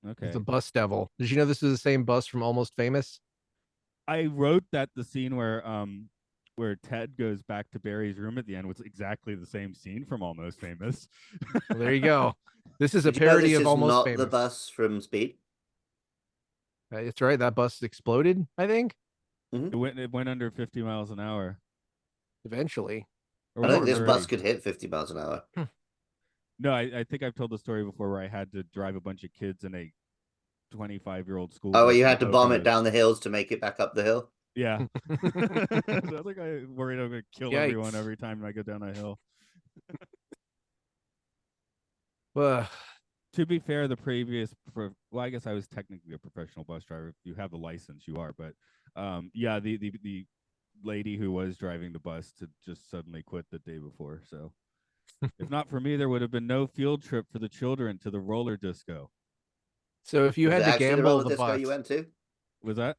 Okay. He's a bus devil. Did you know this is the same bus from Almost Famous? I wrote that the scene where Ted goes back to Barry's room at the end was exactly the same scene from Almost Famous. Well, there you go. This is a Did you know parody this of is Almost not the Famous. bus from Speed? It's right. That bus exploded, I think, It went under 50 miles an hour. eventually. Or I was think it this 30? bus could hit 50 miles an hour. No, I think I've told the story before where I had to drive a bunch of kids in a 25-year-old school Oh, bus you to had the to bomb it Poconos. down the hills to make it back up the hill? Yeah. So I was like, I worried I'm going to kill everyone Yikes. every time I go down a hill. To be fair, the previous, well, I guess I was technically a professional bus driver. If you have the license, you are. But yeah, the lady who was driving the bus to just suddenly quit the day before. So if not for me, there would have been no field trip for the children to the roller disco. So if you Was had it to actually the gamble roller the disco bus, you went to? Was that?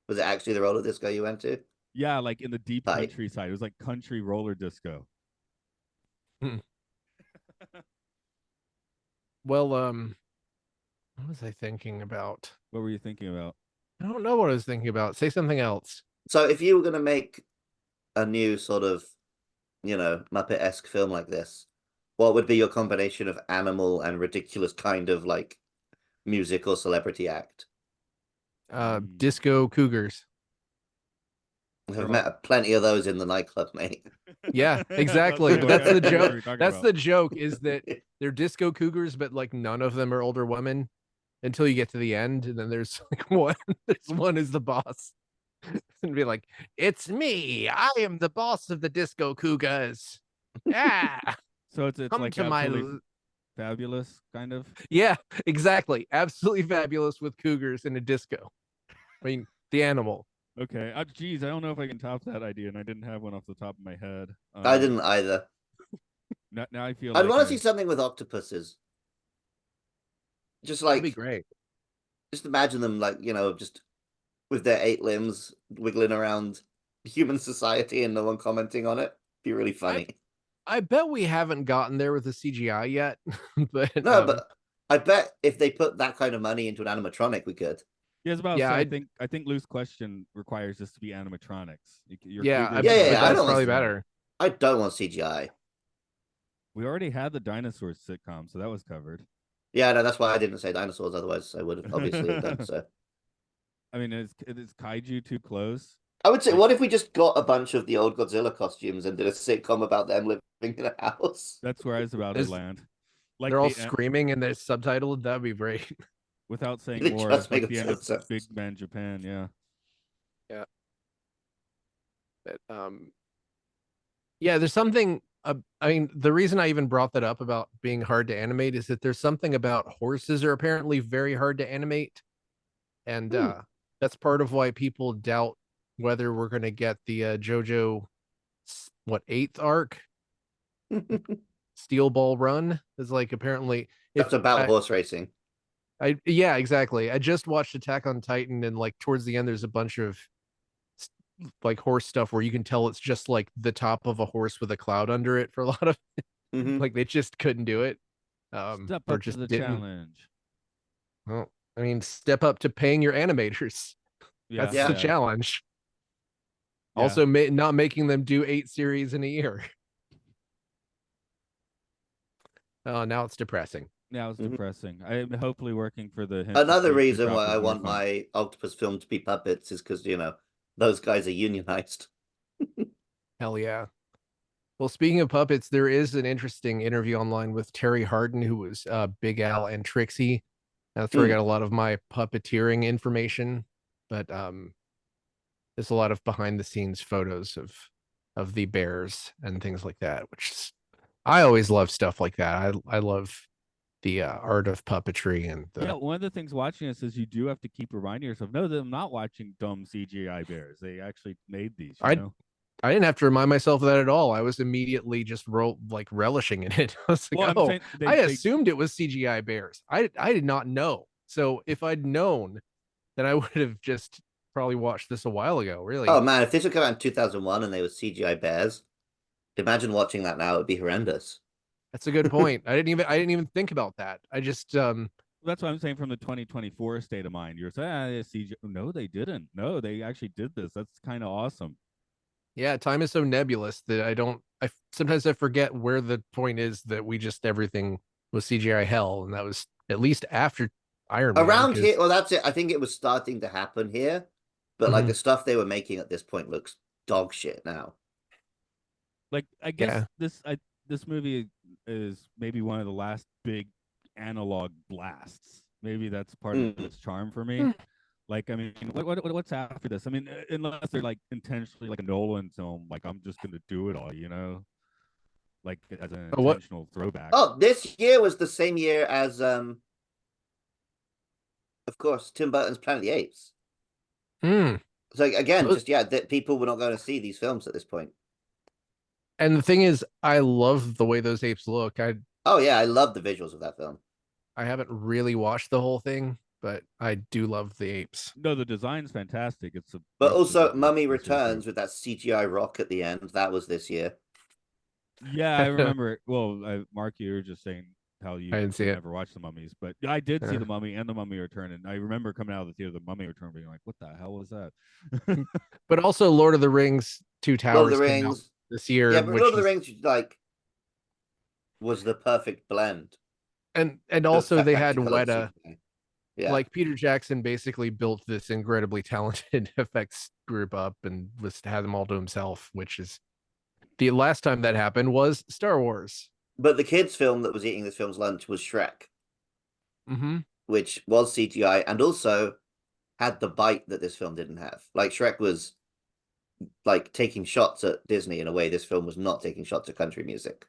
Was it actually the roller disco you went to? Yeah, like in the deep Tight. countryside. It was like country roller disco. well, what was I thinking about? What were you thinking about? I don't know what I was thinking about. Say something else. So if you were going to make a new sort of, Muppet-esque film like this, what would be your combination of animal and ridiculous kind of like music or celebrity act? Disco cougars. I've met plenty of those in the nightclub, mate. Yeah, exactly. But that's the joke. That's the joke is that Yeah. they're disco cougars, but like none of them are older women until you get to the end, and then there's like one. There's one is the boss, and be like, "It's me. I am the boss of the disco cougars." Yeah. So it's Come like to my absolutely fabulous, kind of. Yeah, exactly. Absolutely fabulous with cougars in a disco. I mean, the animal. Okay. Geez, I don't know if I can top that idea, and I didn't have one off the top of my head. I didn't either. Now I feel I'd like want to see something with octopuses. Just That'd be like, great. just imagine them like, just with their 8 limbs wiggling around human society and no one commenting on it. Be really funny. I bet we haven't gotten there with the CGI yet. But No, but I bet if they put that kind of money into an animatronic, we could. Yeah, I was about to say, I think Lou's question requires this to be animatronics. Yeah, I that's don't probably want better. I don't want CGI. We already had the dinosaurs sitcom, so that was covered. Yeah, no, that's why I didn't say dinosaurs. Otherwise, I would have obviously have done so. I mean, is kaiju too close? I would say, what if we just got a bunch of the old Godzilla costumes and did a sitcom about them living in a house? That's where I was about to land. Like they're all screaming and they're subtitled. That'd be great. Without saying more, it's like the end of sense. Big Man Japan. Yeah. Yeah. But, yeah, there's something. I mean, the reason I even brought that up about being hard to animate is that there's something about horses are apparently very hard to animate, and that's part of why people doubt whether we're going to get the JoJo, 8th arc, Steel Ball Run is like apparently That's about horse racing. Yeah, exactly. I just watched Attack on Titan, and like towards the end, there's a bunch of like horse stuff where you can tell it's just like the top of a horse with a cloud under it for a lot of like they just couldn't do it. Step or up just to the didn't. challenge. Well, I mean, step up to paying your animators. Yeah, that's the challenge. Yeah. Also, not making them do 8 series in a year. Oh, now it's depressing. Now it's depressing. I'm hopefully working for the Henson Another Group to reason drop why it I more want fun. my octopus film to be puppets is because those guys are unionized. Hell yeah. Well, speaking of puppets, there is an interesting interview online with Terry Hardin, who was Big Al and Trixie. That's where I got a lot of my puppeteering information. But there's a lot of behind the scenes photos of the bears and things like that, which is, I always love stuff like that. I love the art of puppetry and one of the things watching this is you do have to keep reminding yourself, no, I'm not watching dumb CGI bears. They actually made these. You know? I didn't have to remind myself of that at all. I was immediately just relishing in it. I was like, I assumed it was CGI bears. I did not know. So if I'd known, then I would have just probably watched this a while ago. Really. Oh man, if this would come out in 2001 and they were CGI bears, imagine watching that now. It'd be horrendous. That's a good point. I didn't even think about that. I just That's what I'm saying from the 2024 state of mind. You're saying, CGI. No, they didn't. No, they actually did this. That's kind of awesome. Yeah, time is so nebulous that I sometimes I forget where the point is that we just everything was CGI hell, and that was at least after Iron Man. Around here, well, that's it. I think it was starting to happen here, but like the stuff they were making at this point looks dog shit now. Like, I guess this movie is maybe one of the last big analog blasts. Maybe that's part of its charm for me. Like, I mean, what's after this? I mean, unless they're like intentionally like a Nolan film, like I'm just gonna do it all, like as an intentional throwback. Oh, this year was the same year as of course, Tim Burton's Planet of the Apes. So again, that people were not going to see these films at this point. And the thing is, I love the way those apes look. Oh yeah, I love the visuals of that film. I haven't really watched the whole thing, but I do love the apes. No, the design's fantastic. But also Mummy Returns with that CGI rock at the end. That was this year. Yeah, I remember. Well, Mark, you were just saying how you never watched the Mummies, but I did see the Mummy and the Mummy Return, and I remember coming out of the theater, the Mummy Return, being like, "What the hell was that?" But also, Lord of the Rings: Two Towers Lord of the Rings this year. Yeah, but Lord of the Rings was the perfect blend. And also they had Weta. Yeah. Like Peter Jackson basically built this incredibly talented effects group up and had them all to himself, which is the last time that happened was Star Wars. But the kids' film that was eating this film's lunch was Shrek, which was CGI and also had the bite that this film didn't have. Like Shrek was like taking shots at Disney in a way this film was not taking shots at country music.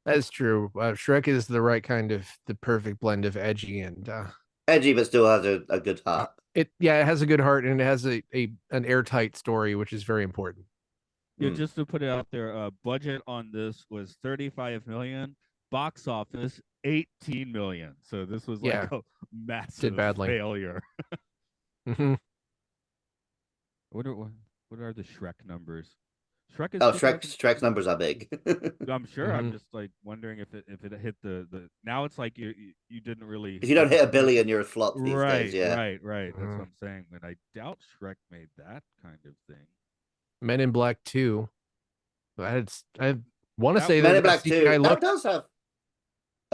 That's true. Shrek is the perfect blend of edgy and edgy, but still has a good heart. It has a good heart, and it has an airtight story, which is very important. Yeah, just to put it out there, budget on this was $35 million, box office $18 million. So this was like a massive failure. What are the Shrek numbers? Shrek's numbers are big. I'm sure. I'm just like wondering if it hit the now it's like you didn't really. If you don't hit $1 billion, you're a flop these days. Yeah, right. That's what I'm saying. But I doubt Shrek made that kind of thing. Men in Black 2. I want to say Men in Black 2. That does have,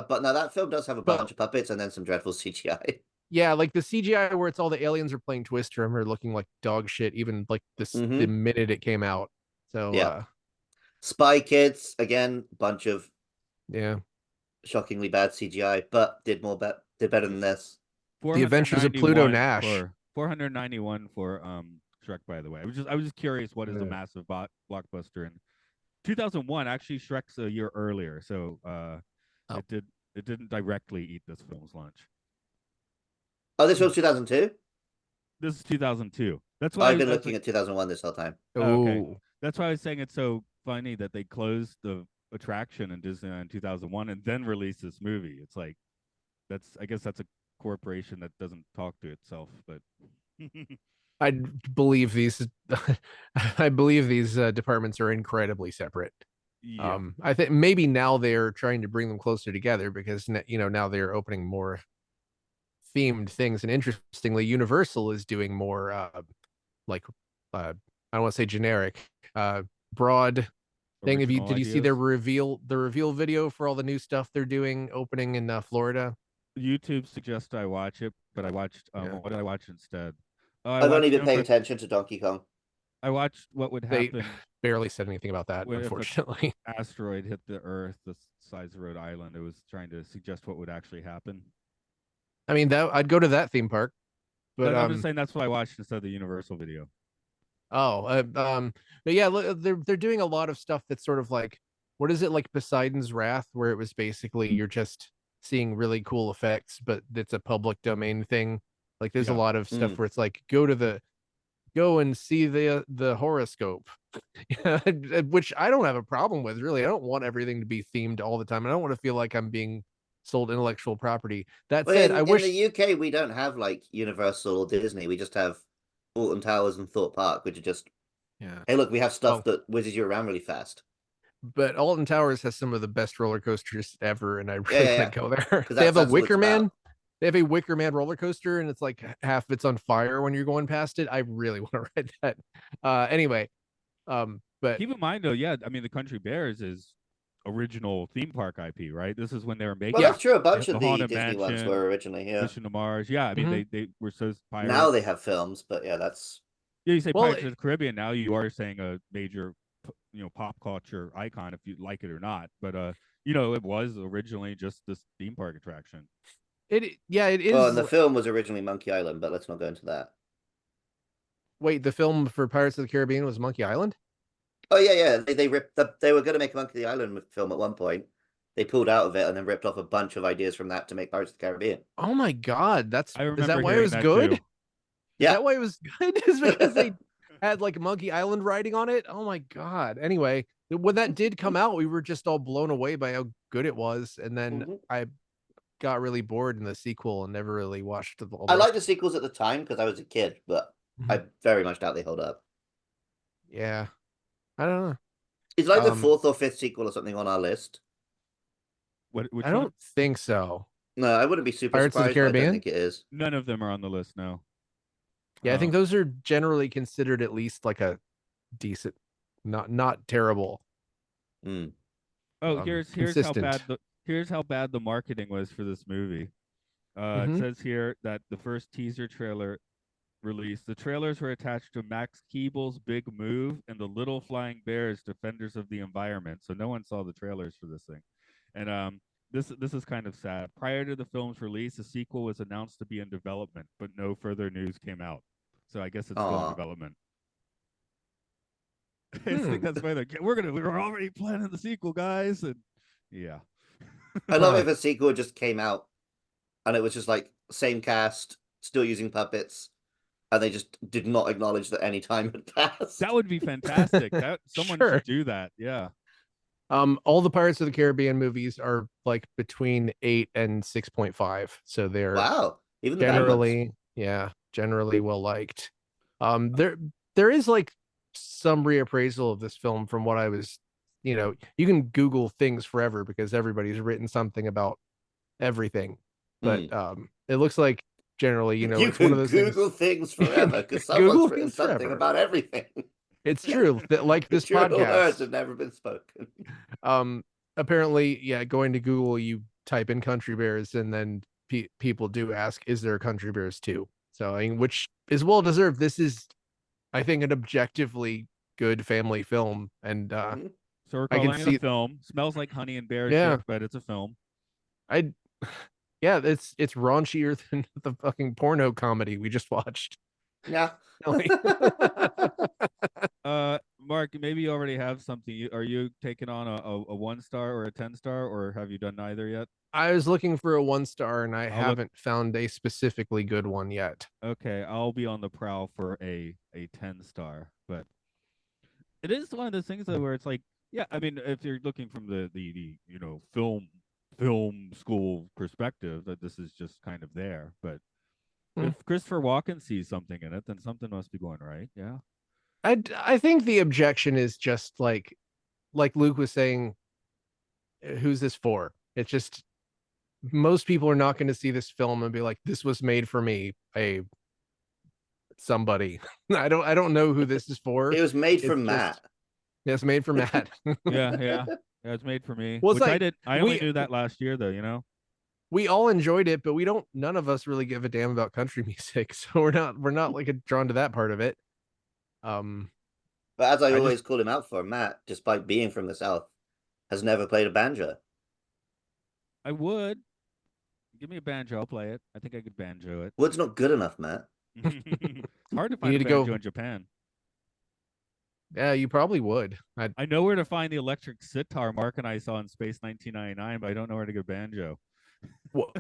but now that film does have a bunch of puppets and then some dreadful CGI. Yeah, like the CGI where it's all the aliens are playing Twister and are looking like dog shit, even like the minute it came out. So Spy Kids, again, bunch of shockingly bad CGI, but did better than this. The Adventures of Pluto Nash. $491 for Shrek, by the way. I was just curious, what is a massive blockbuster in 2001? Actually, Shrek's a year earlier, so it didn't directly eat this film's lunch. Oh, this was 2002? This is 2002. That's why I've been looking at 2001 this whole time. Okay. That's why I was saying it's so funny that they closed the attraction in Disneyland in 2001 and then released this movie. It's like I guess that's a corporation that doesn't talk to itself, but I believe these departments are incredibly separate. Yeah. I think maybe now they're trying to bring them closer together because now they're opening more themed things, and interestingly, Universal is doing more I don't want to say generic, broad thing. Did you see their reveal video for all the new stuff they're doing opening in Florida? YouTube suggests I watch it, but I watched what did I watch instead? I've only been paying attention to Donkey Kong. I watched what would happen. They barely said anything about that, unfortunately. If an asteroid hit the Earth the size of Rhode Island, it was trying to suggest what would actually happen. I mean, I'd go to that theme park, but I'm just saying that's what I watched instead of the Universal video. But yeah, look, they're doing a lot of stuff that's sort of like, what is it, like Poseidon's Wrath, where it was basically you're just seeing really cool effects, but it's a public domain thing. Like there's a lot of stuff where it's like go and see the horoscope, which I don't have a problem with, really. I don't want everything to be themed all the time. I don't want to feel like I'm being sold intellectual property. That said, I wish in the UK we don't have like Universal or Disney. We just have Alton Towers and Thorpe Park, which are just hey, look, we have stuff that whizzes you around really fast. But Alton Towers has some of the best roller coasters ever, and I really want to go there. They have a Wicker Man. They have a Wicker Man roller coaster, and it's like half of it's on fire when you're going past it. I really want to ride that. Anyway, but keep in mind though, yeah, I mean the Country Bears is original theme park IP, right? This is when they were making Well, that's true. A bunch the of the Haunted Disney ones Mansion, were originally here. Mission to Mars. Yeah, I mean they were so Now they pirates. have films, but yeah, that's Yeah, you say well, Pirates of the Caribbean. Now you are saying a major, pop culture icon if you like it or not. But it was originally just this theme park attraction. it well, is. and the film was originally Monkey Island, but let's not go into that. Wait, the film for Pirates of the Caribbean was Monkey Island? Oh yeah. They ripped they were going to make a Monkey Island film at one point. They pulled out of it and then ripped off a bunch of ideas from that to make Pirates of the Caribbean. Oh my God, I is remember that why it hearing was that good? too. Is Yeah. that why it was good? Is because they had like Monkey Island writing on it? Oh my God. Anyway, when that did come out, we were just all blown away by how good it was. And then I got really bored in the sequel and never really watched the I liked the sequels at the time because I was a kid, but I very much doubt they hold up. Yeah. I don't know. It's like the fourth or fifth sequel or something on our list. Which I don't think so. No, I wouldn't be super Pirates of the surprised, but I don't Caribbean? think it is. None of them are on the list now. Yeah, I think those are generally considered at least like a decent, not terrible. Oh, here's how bad the marketing was for this movie. It says here that the first teaser trailer released, the trailers were attached to Max Keeble's Big Move and the Little Flying Bears, Defenders of the Environment. So no one saw the trailers for this thing, and this is kind of sad. Prior to the film's release, a sequel was announced to be in development, but no further news came out. So I guess it's still in development. I think that's why we're already planning the sequel, guys, and yeah. I love if a sequel just came out and it was just like same cast, still using puppets, and they just did not acknowledge that any time had passed. That would be fantastic. That someone should do that. Yeah. All the Pirates of the Caribbean movies are like between 8 and 6.5, so they're even the generally well liked. There is like some reappraisal of this film from what I was, you can Google things forever because everybody's written something about everything, but it looks like generally, it's one of those Google things forever because someone's written something about everything. It's true that like this podcast words have never been spoken. Apparently, yeah, going to Google, you type in Country Bears, and then people do ask, "Is there a Country Bears 2?" So, I mean, which is well deserved. This is, I think, an objectively good family film, and so we're calling it a film. Smells like honey and bear shit, but it's a film. Yeah, it's raunchier than the fucking porno comedy we just watched. Yeah. Mark, maybe you already have something. Are you taking on a 1-star or a 10-star, or have you done neither yet? I was looking for a 1-star, and I haven't found a specifically good one yet. Okay, I'll be on the prowl for a 10-star, but it is one of those things though where it's like, yeah, I mean, if you're looking from the film school perspective, that this is just kind of there, but if Christopher Walken sees something in it, then something must be going right. Yeah. I think the objection is just like Luke was saying, who's this for? It's just most people are not going to see this film and be like, this was made for me, somebody. I don't know who this is for. It was made for Matt. It's made for Matt. Yeah, it's made for me. Well, which I only knew that last year though, We all enjoyed it, but none of us really give a damn about country music, so we're not like drawn to that part of it. But as I always call him out for, Matt, despite being from the South, has never played a banjo. I would. Give me a banjo, I'll play it. I think I could banjo it. Wood's not good enough, Matt. It's hard to find a banjo in Japan. Yeah, you probably would. I know where to find the electric sitar Mark and I saw in Space 1999, but I don't know where to get banjo.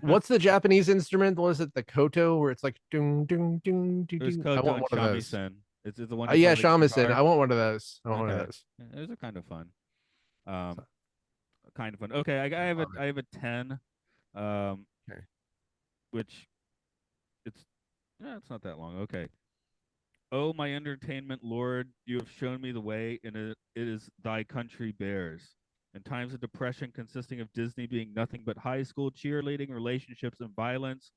What's the Japanese instrument? Was it the koto, where it's like dung dung dung dung? I want one of those. It's the one. Yeah, shamisen. I want one of those. One of those. Those are kind of fun. Kind of fun. Okay, I have a 10. Which it's not that long. Okay. Oh, my entertainment lord, you have shown me the way, and it is thy Country Bears. In times of depression consisting of Disney being nothing but high school cheerleading, relationships, and violence,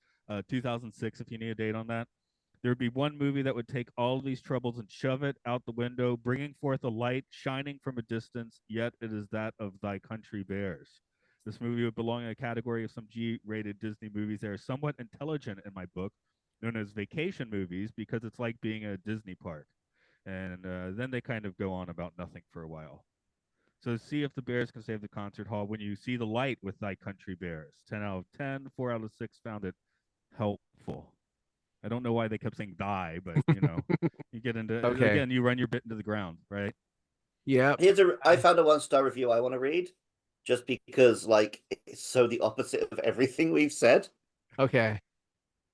2006, if you need a date on that. There would be one movie that would take all of these troubles and shove it out the window, bringing forth a light shining from a distance, yet it is that of Thy Country Bears. This movie would belong in a category of some G-rated Disney movies that are somewhat intelligent in my book, known as vacation movies, because it's like being at a Disney park. And then they kind of go on about nothing for a while. So see if the Bears can save the concert hall when you see the light with Thy Country Bears. 10 out of 10, 4 out of 6 found it helpful. I don't know why they kept saying die, but you get into again, you run your bit into the ground, right? Yeah. I found a 1-star review I want to read, just because it's so the opposite of everything we've said. Okay.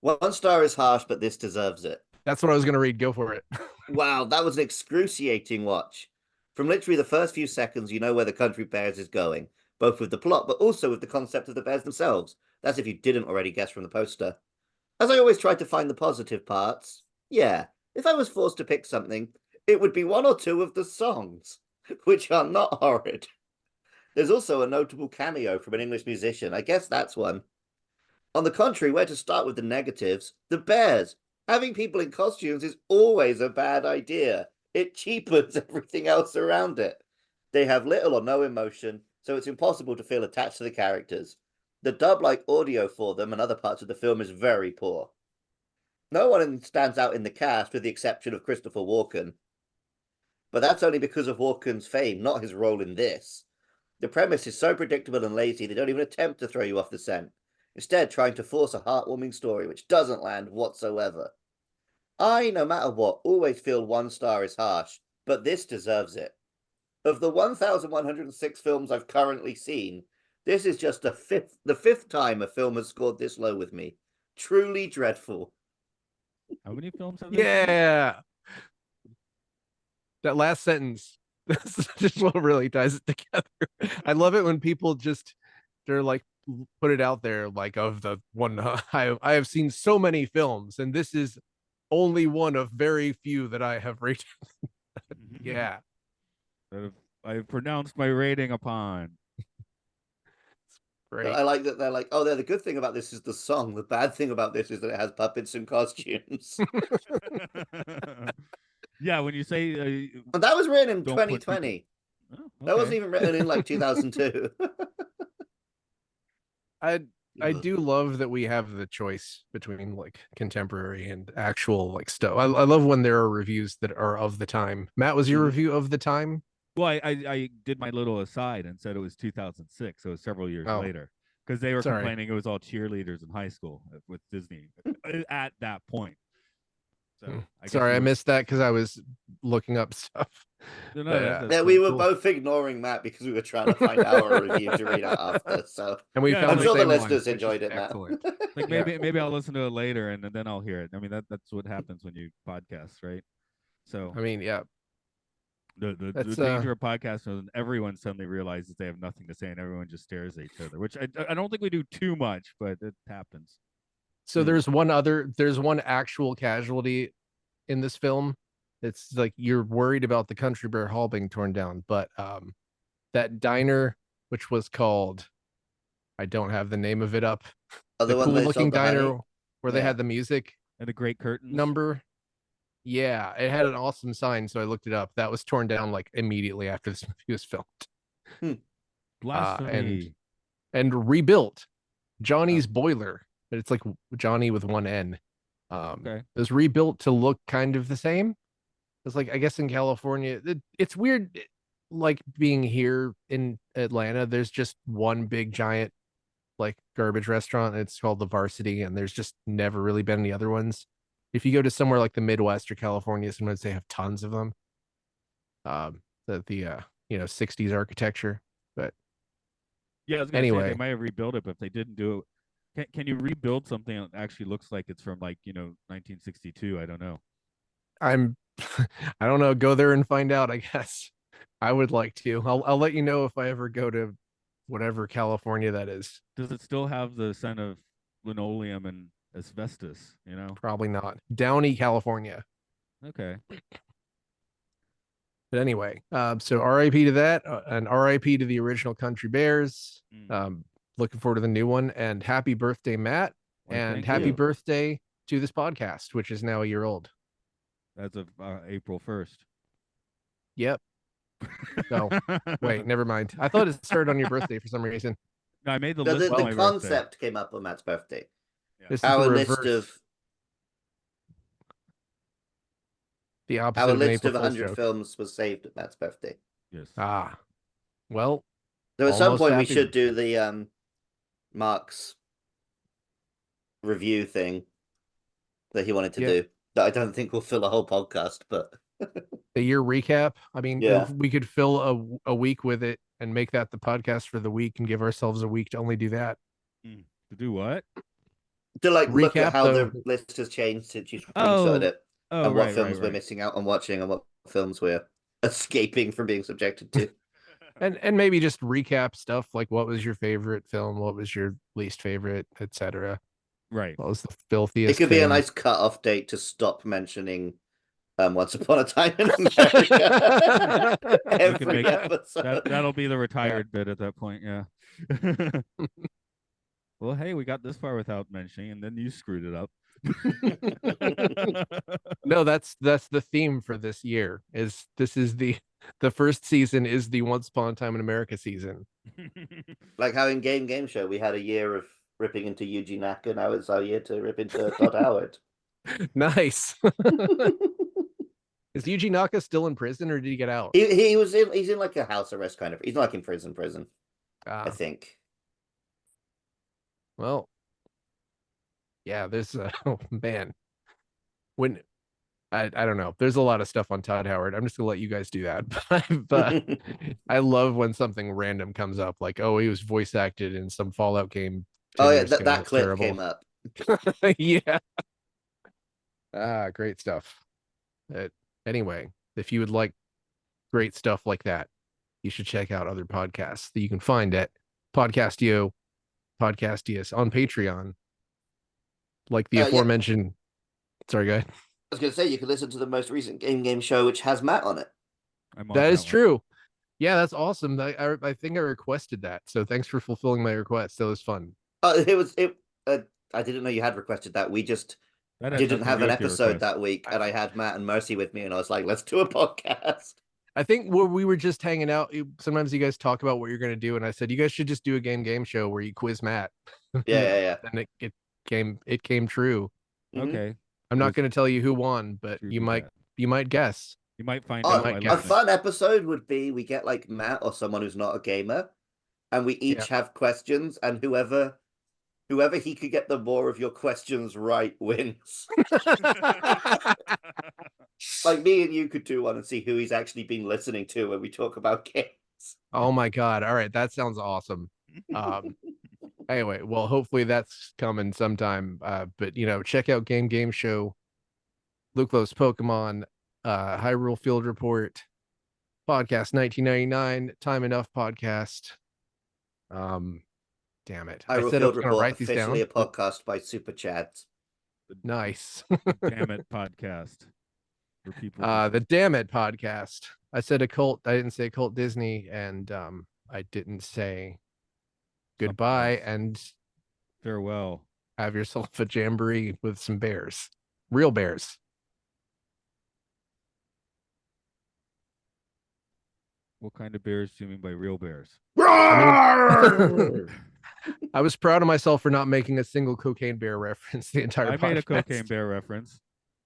1 star is harsh, but this deserves it. That's what I was going to read. Go for it. Wow, that was an excruciating watch. From literally the first few seconds, you know where the Country Bears is going, both with the plot, but also with the concept of the bears themselves. That's if you didn't already guess from the poster. As I always try to find the positive parts, yeah, if I was forced to pick something, it would be 1 or 2 of the songs, which are not horrid. There's also a notable cameo from an English musician. I guess that's one. On the contrary, where to start with the negatives? The bears. Having people in costumes is always a bad idea. It cheapens everything else around it. They have little or no emotion, so it's impossible to feel attached to the characters. The dub-like audio for them and other parts of the film is very poor. No one stands out in the cast with the exception of Christopher Walken. But that's only because of Walken's fame, not his role in this. The premise is so predictable and lazy they don't even attempt to throw you off the scent, instead trying to force a heartwarming story which doesn't land whatsoever. I, no matter what, always feel 1 star is harsh, but this deserves it. Of the 1,106 films I've currently seen, this is just the fifth time a film has scored this low with me. Truly dreadful. How many films have they Yeah. That last sentence, that's just what really ties it together. I love it when people they're like, put it out there, like, of the one I have seen so many films, and this is only one of very few that I have rated. Yeah. that I have pronounced my rating upon. Great. I like that they're like, oh, the good thing about this is the song. The bad thing about this is that it has puppets and costumes. Yeah, when you say that was written in 2020. Oh, okay. That wasn't even written in like 2002. I do love that we have the choice between like contemporary and actual like stuff. I love when there are reviews that are of the time. Matt, was your review of the time? Well, I did my little aside and said it was 2006, so it was several years later, because they were complaining it was all cheerleaders in high school with Disney at that point. So I missed that because I was looking up stuff. Yeah, we were both ignoring Matt because we were trying to find our review to read out after. So, and we found I'm sure the listeners enjoyed it, Matt. Like maybe I'll listen to it later and then I'll hear it. I mean that's what happens when you podcast, right? So I mean, yeah. The danger of podcasts is when everyone suddenly realizes they have nothing to say and everyone just stares at each other, which I don't think we do too much, but it happens. So there's one actual casualty in this film. It's like you're worried about the Country Bear Hall being torn down, but that diner, which was called, I don't have the name of it up. The cool looking diner where they had the music and the great curtains number. Yeah, it had an awesome sign, so I looked it up. That was torn down like immediately after this movie was filmed. Blasphemy. And rebuilt. Johnny's boiler, but it's like Johnny with one N. It was rebuilt to look kind of the same. It's like, I guess in California, it's weird, like being here in Atlanta, there's just one big giant like garbage restaurant. It's called the Varsity, and there's just never really been any other ones. If you go to somewhere like the Midwest or California, sometimes they have tons of them. The 60s architecture, but yeah, I was gonna say they might have rebuilt it, but if they didn't do it, can you rebuild something that actually looks like it's from 1962? I don't know. I don't know. Go there and find out, I guess. I would like to. I'll let you know if I ever go to whatever California that is. Does it still have the scent of linoleum and asbestos? Probably not. Downey, California. Okay. But anyway, so R.I.P. to that, and R.I.P. to the original Country Bears. Looking forward to the new one, and happy birthday, Matt. And happy birthday to this podcast, which is now a year old. As of April 1st. Yep. So, wait, never mind. I thought it started on your birthday for some reason. No, I made the No, list. the concept came up on Matt's birthday. Yeah. This is our list of the opposite. Our of list of 100 joke. Films was saved at Matt's birthday. Yes. Well. So at some point we should do the Mark's review thing that he wanted to do. That I don't think will fill a whole podcast, but the year recap. I mean, we could fill a week with it and make that the podcast for the week and give ourselves a week to only do that. To do what? To like recap look at how the list has changed since you started it, and what films we're missing out on watching, and what films we're escaping from being subjected to. And maybe just recap stuff like what was your favorite film, what was your least favorite, etc. Right. What was the filthiest? It could be a nice cut-off date to stop mentioning Once Upon a Time in America. Every episode. That'll be the retired bit at that point. Yeah. Well, hey, we got this far without mentioning, and then you screwed it up. No, that's the theme for this year. This is the first season is the Once Upon a Time in America season. Like how in Game Show we had a year of ripping into Yuji Naka. Now it's our year to rip into Todd Howard. Nice. Is Yuji Naka still in prison, or did he get out? He's in like a house arrest kind of. He's not like in prison. I think. Well, yeah, there's oh man. When I don't know. There's a lot of stuff on Todd Howard. I'm just gonna let you guys do that. But I love when something random comes up, like, oh, he was voice acted in some Fallout game. Oh yeah, that clip terrible. Came up. Yeah. Great stuff. Anyway, if you would like great stuff like that, you should check out other podcasts that you can find at Podcastio, Podcastius on Patreon. Like the aforementioned. Sorry, go ahead. I was going to say, you can listen to the most recent Game Show, which has Matt on it. That is true. Yeah, that's awesome. I think I requested that. So thanks for fulfilling my request. That was fun. I didn't know you had requested that. We just didn't have an episode that week, and I had Matt and Mercy with me, and I was like, let's do a podcast. I think we were just hanging out. Sometimes you guys talk about what you're going to do, and I said, you guys should just do a game show where you quiz Matt. Yeah. And it came true. Okay. I'm not going to tell you who won, but you might guess. You might find out. A fun episode would be we get like Matt or someone who's not a gamer, and we each have questions, and whoever he could get the more of your questions right wins. Like me and you could do one and see who he's actually been listening to when we talk about games. Oh my god! All right, that sounds awesome. Anyway, well, hopefully that's coming sometime. But check out Game Show, Luclos Pokemon, Hyrule Field Report, Podcast 1999, Time Enough Podcast. Damn it! I said I was going to write these down. Officially a podcast by Super Chats. Nice. Damn it podcast. For people. The Damn It podcast. I said a cult. I didn't say Cult Disney, and I didn't say goodbye and farewell. Have yourself a jamboree with some bears, real bears. What kind of bears do you mean by real bears? I was proud of myself for not making a single cocaine bear reference the entire podcast. I made a cocaine bear reference.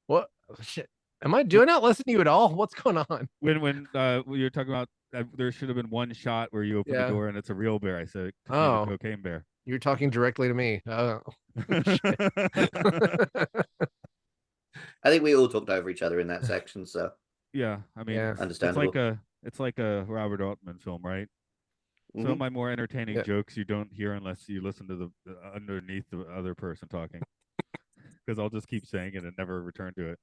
What? Shit. Am I doing not listening to you at all? What's going on? When you're talking about there should have been one shot where you open the door and it's a real bear. I said, "Oh, cocaine bear." You're talking directly to me. Oh. I think we all talked over each other in that section. So yeah, I mean, understandable. It's like a Robert Altman film, right? Some of my more entertaining jokes you don't hear unless you listen to the underneath the other person talking. Because I'll just keep saying it and never return to it.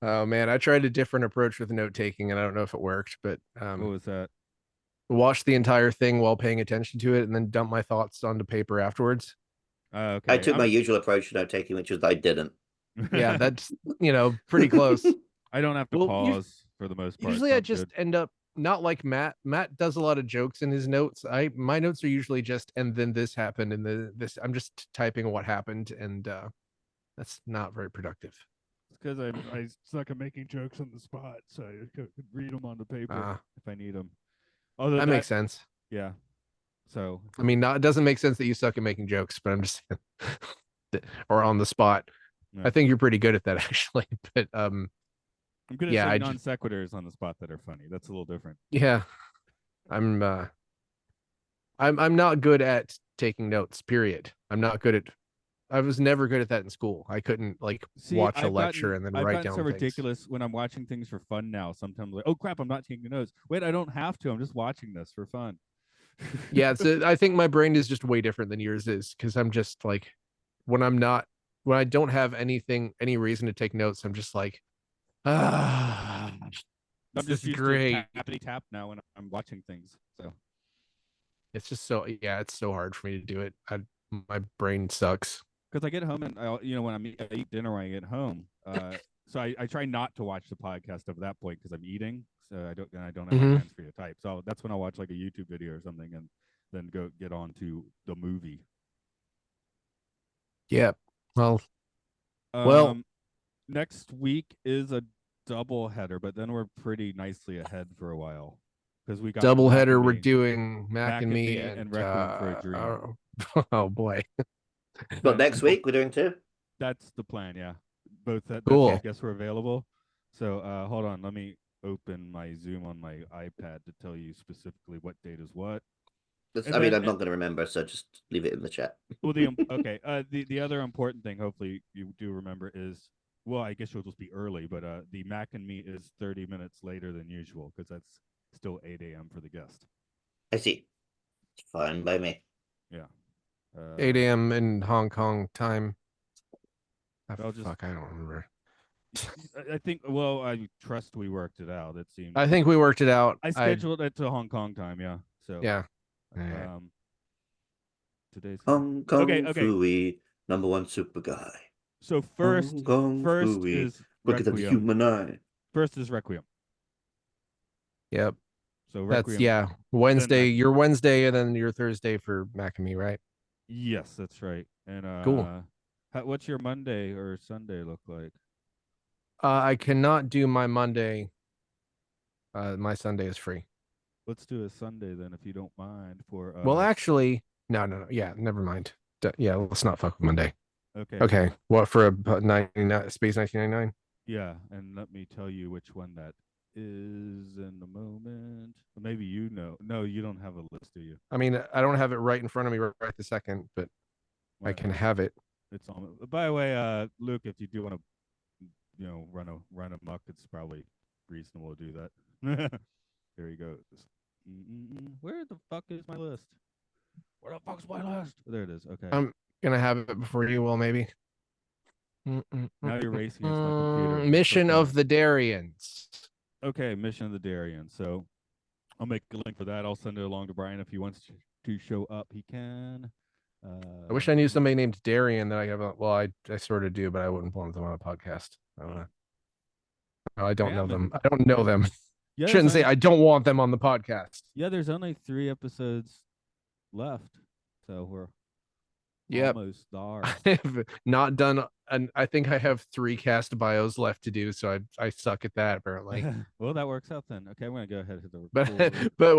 Oh man, I tried a different approach with note taking, and I don't know if it worked. But what was that? Watch the entire thing while paying attention to it, and then dump my thoughts onto paper afterwards. Okay. I took my usual approach to note taking, which was I didn't. Yeah, that's pretty close. I don't have to pause for the most part. Usually, I just end up not like Matt. Matt does a lot of jokes in his notes. My notes are usually just and then this happened and this. I'm just typing what happened, and that's not very productive. It's because I suck at making jokes on the spot, so I could read them on the paper if I need them. Although that makes sense. Yeah. So I mean, it doesn't make sense that you suck at making jokes, but I'm just saying, or on the spot. I think you're pretty good at that actually. But I'm good at saying non sequiturs on the spot that are funny. That's a little different. Yeah, I'm not good at taking notes. Period. I'm not good at. I was never good at that in school. I couldn't watch a lecture and then write down so things. Ridiculous when I'm watching things for fun now. Sometimes like, oh crap, I'm not taking notes. Wait, I don't have to. I'm just watching this for fun. Yeah, I think my brain is just way different than yours is, because I'm just like, when I don't have any reason to take notes, I'm just like, I'm this just is great. To tap now when I'm watching things. So it's just it's so hard for me to do it. My brain sucks. Because I get home and when I eat dinner when I get home. So I try not to watch the podcast at that point because I'm eating. So I don't have my hands free to type. So that's when I watch like a YouTube video or something and then go get on to the movie. Yeah. Well, next week is a double header, but then we're pretty nicely ahead for a while because we got double header. We're doing Mac and Me and Requiem for a Dream. Oh boy. But next week we're doing 2. That's the plan. Yeah. Both cool. I guess we're available. So hold on, let me open my Zoom on my iPad to tell you specifically what date is what. I'm not going to remember, so just leave it in the chat. Well, okay. The other important thing, hopefully you do remember, is I guess you'll just be early, but the Mac and Me is 30 minutes later than usual because that's still 8 a.m. for the guest. I see. It's fine by me. Yeah. 8 a.m. in Hong Kong time. I don't remember. I think. Well, I trust we worked it out. It seemed. I think we worked it out. I scheduled it to Hong Kong time. Yeah. So. Yeah. Today's Hong Kong Fooey, #1 super guy. So first is look at the human eye. First is Requiem. Yep. So Requiem. That's Wednesday. Your Wednesday, and then your Thursday for Mac and Me, right? Yes, that's right. And cool. What's your Monday or Sunday look like? I cannot do my Monday. My Sunday is free. Let's do a Sunday then, if you don't mind. For well, actually, no. Yeah, never mind. Yeah, let's not fuck with Monday. Okay. Okay. What for a 99 space 1999? Yeah, and let me tell you which one that is in a moment. Maybe you know. No, you don't have a list, do you? I mean, I don't have it right in front of me right this second, but I can have it. It's on. By the way, Luke, if you do want to, run amok, it's probably reasonable to do that. There you go. Where the fuck is my list? Where the fuck's my list? There it is. Okay. I'm gonna have it before you will, maybe. Now you're racing against my computer. Mission of the Darians. Okay, Mission of the Darians. So I'll make a link for that. I'll send it along to Brian if he wants to show up. He can. I wish I knew somebody named Darian that I have. Well, I sort of do, but I wouldn't want them on a podcast. I don't know them. I don't know them. Yeah, shouldn't say I don't want them on the podcast. Yeah, there's only 3 episodes left, so we're almost there. I have not done, and I think I have 3 cast bios left to do, so I suck at that apparently. Well, that works out then. Okay, I'm gonna go ahead and hit the. But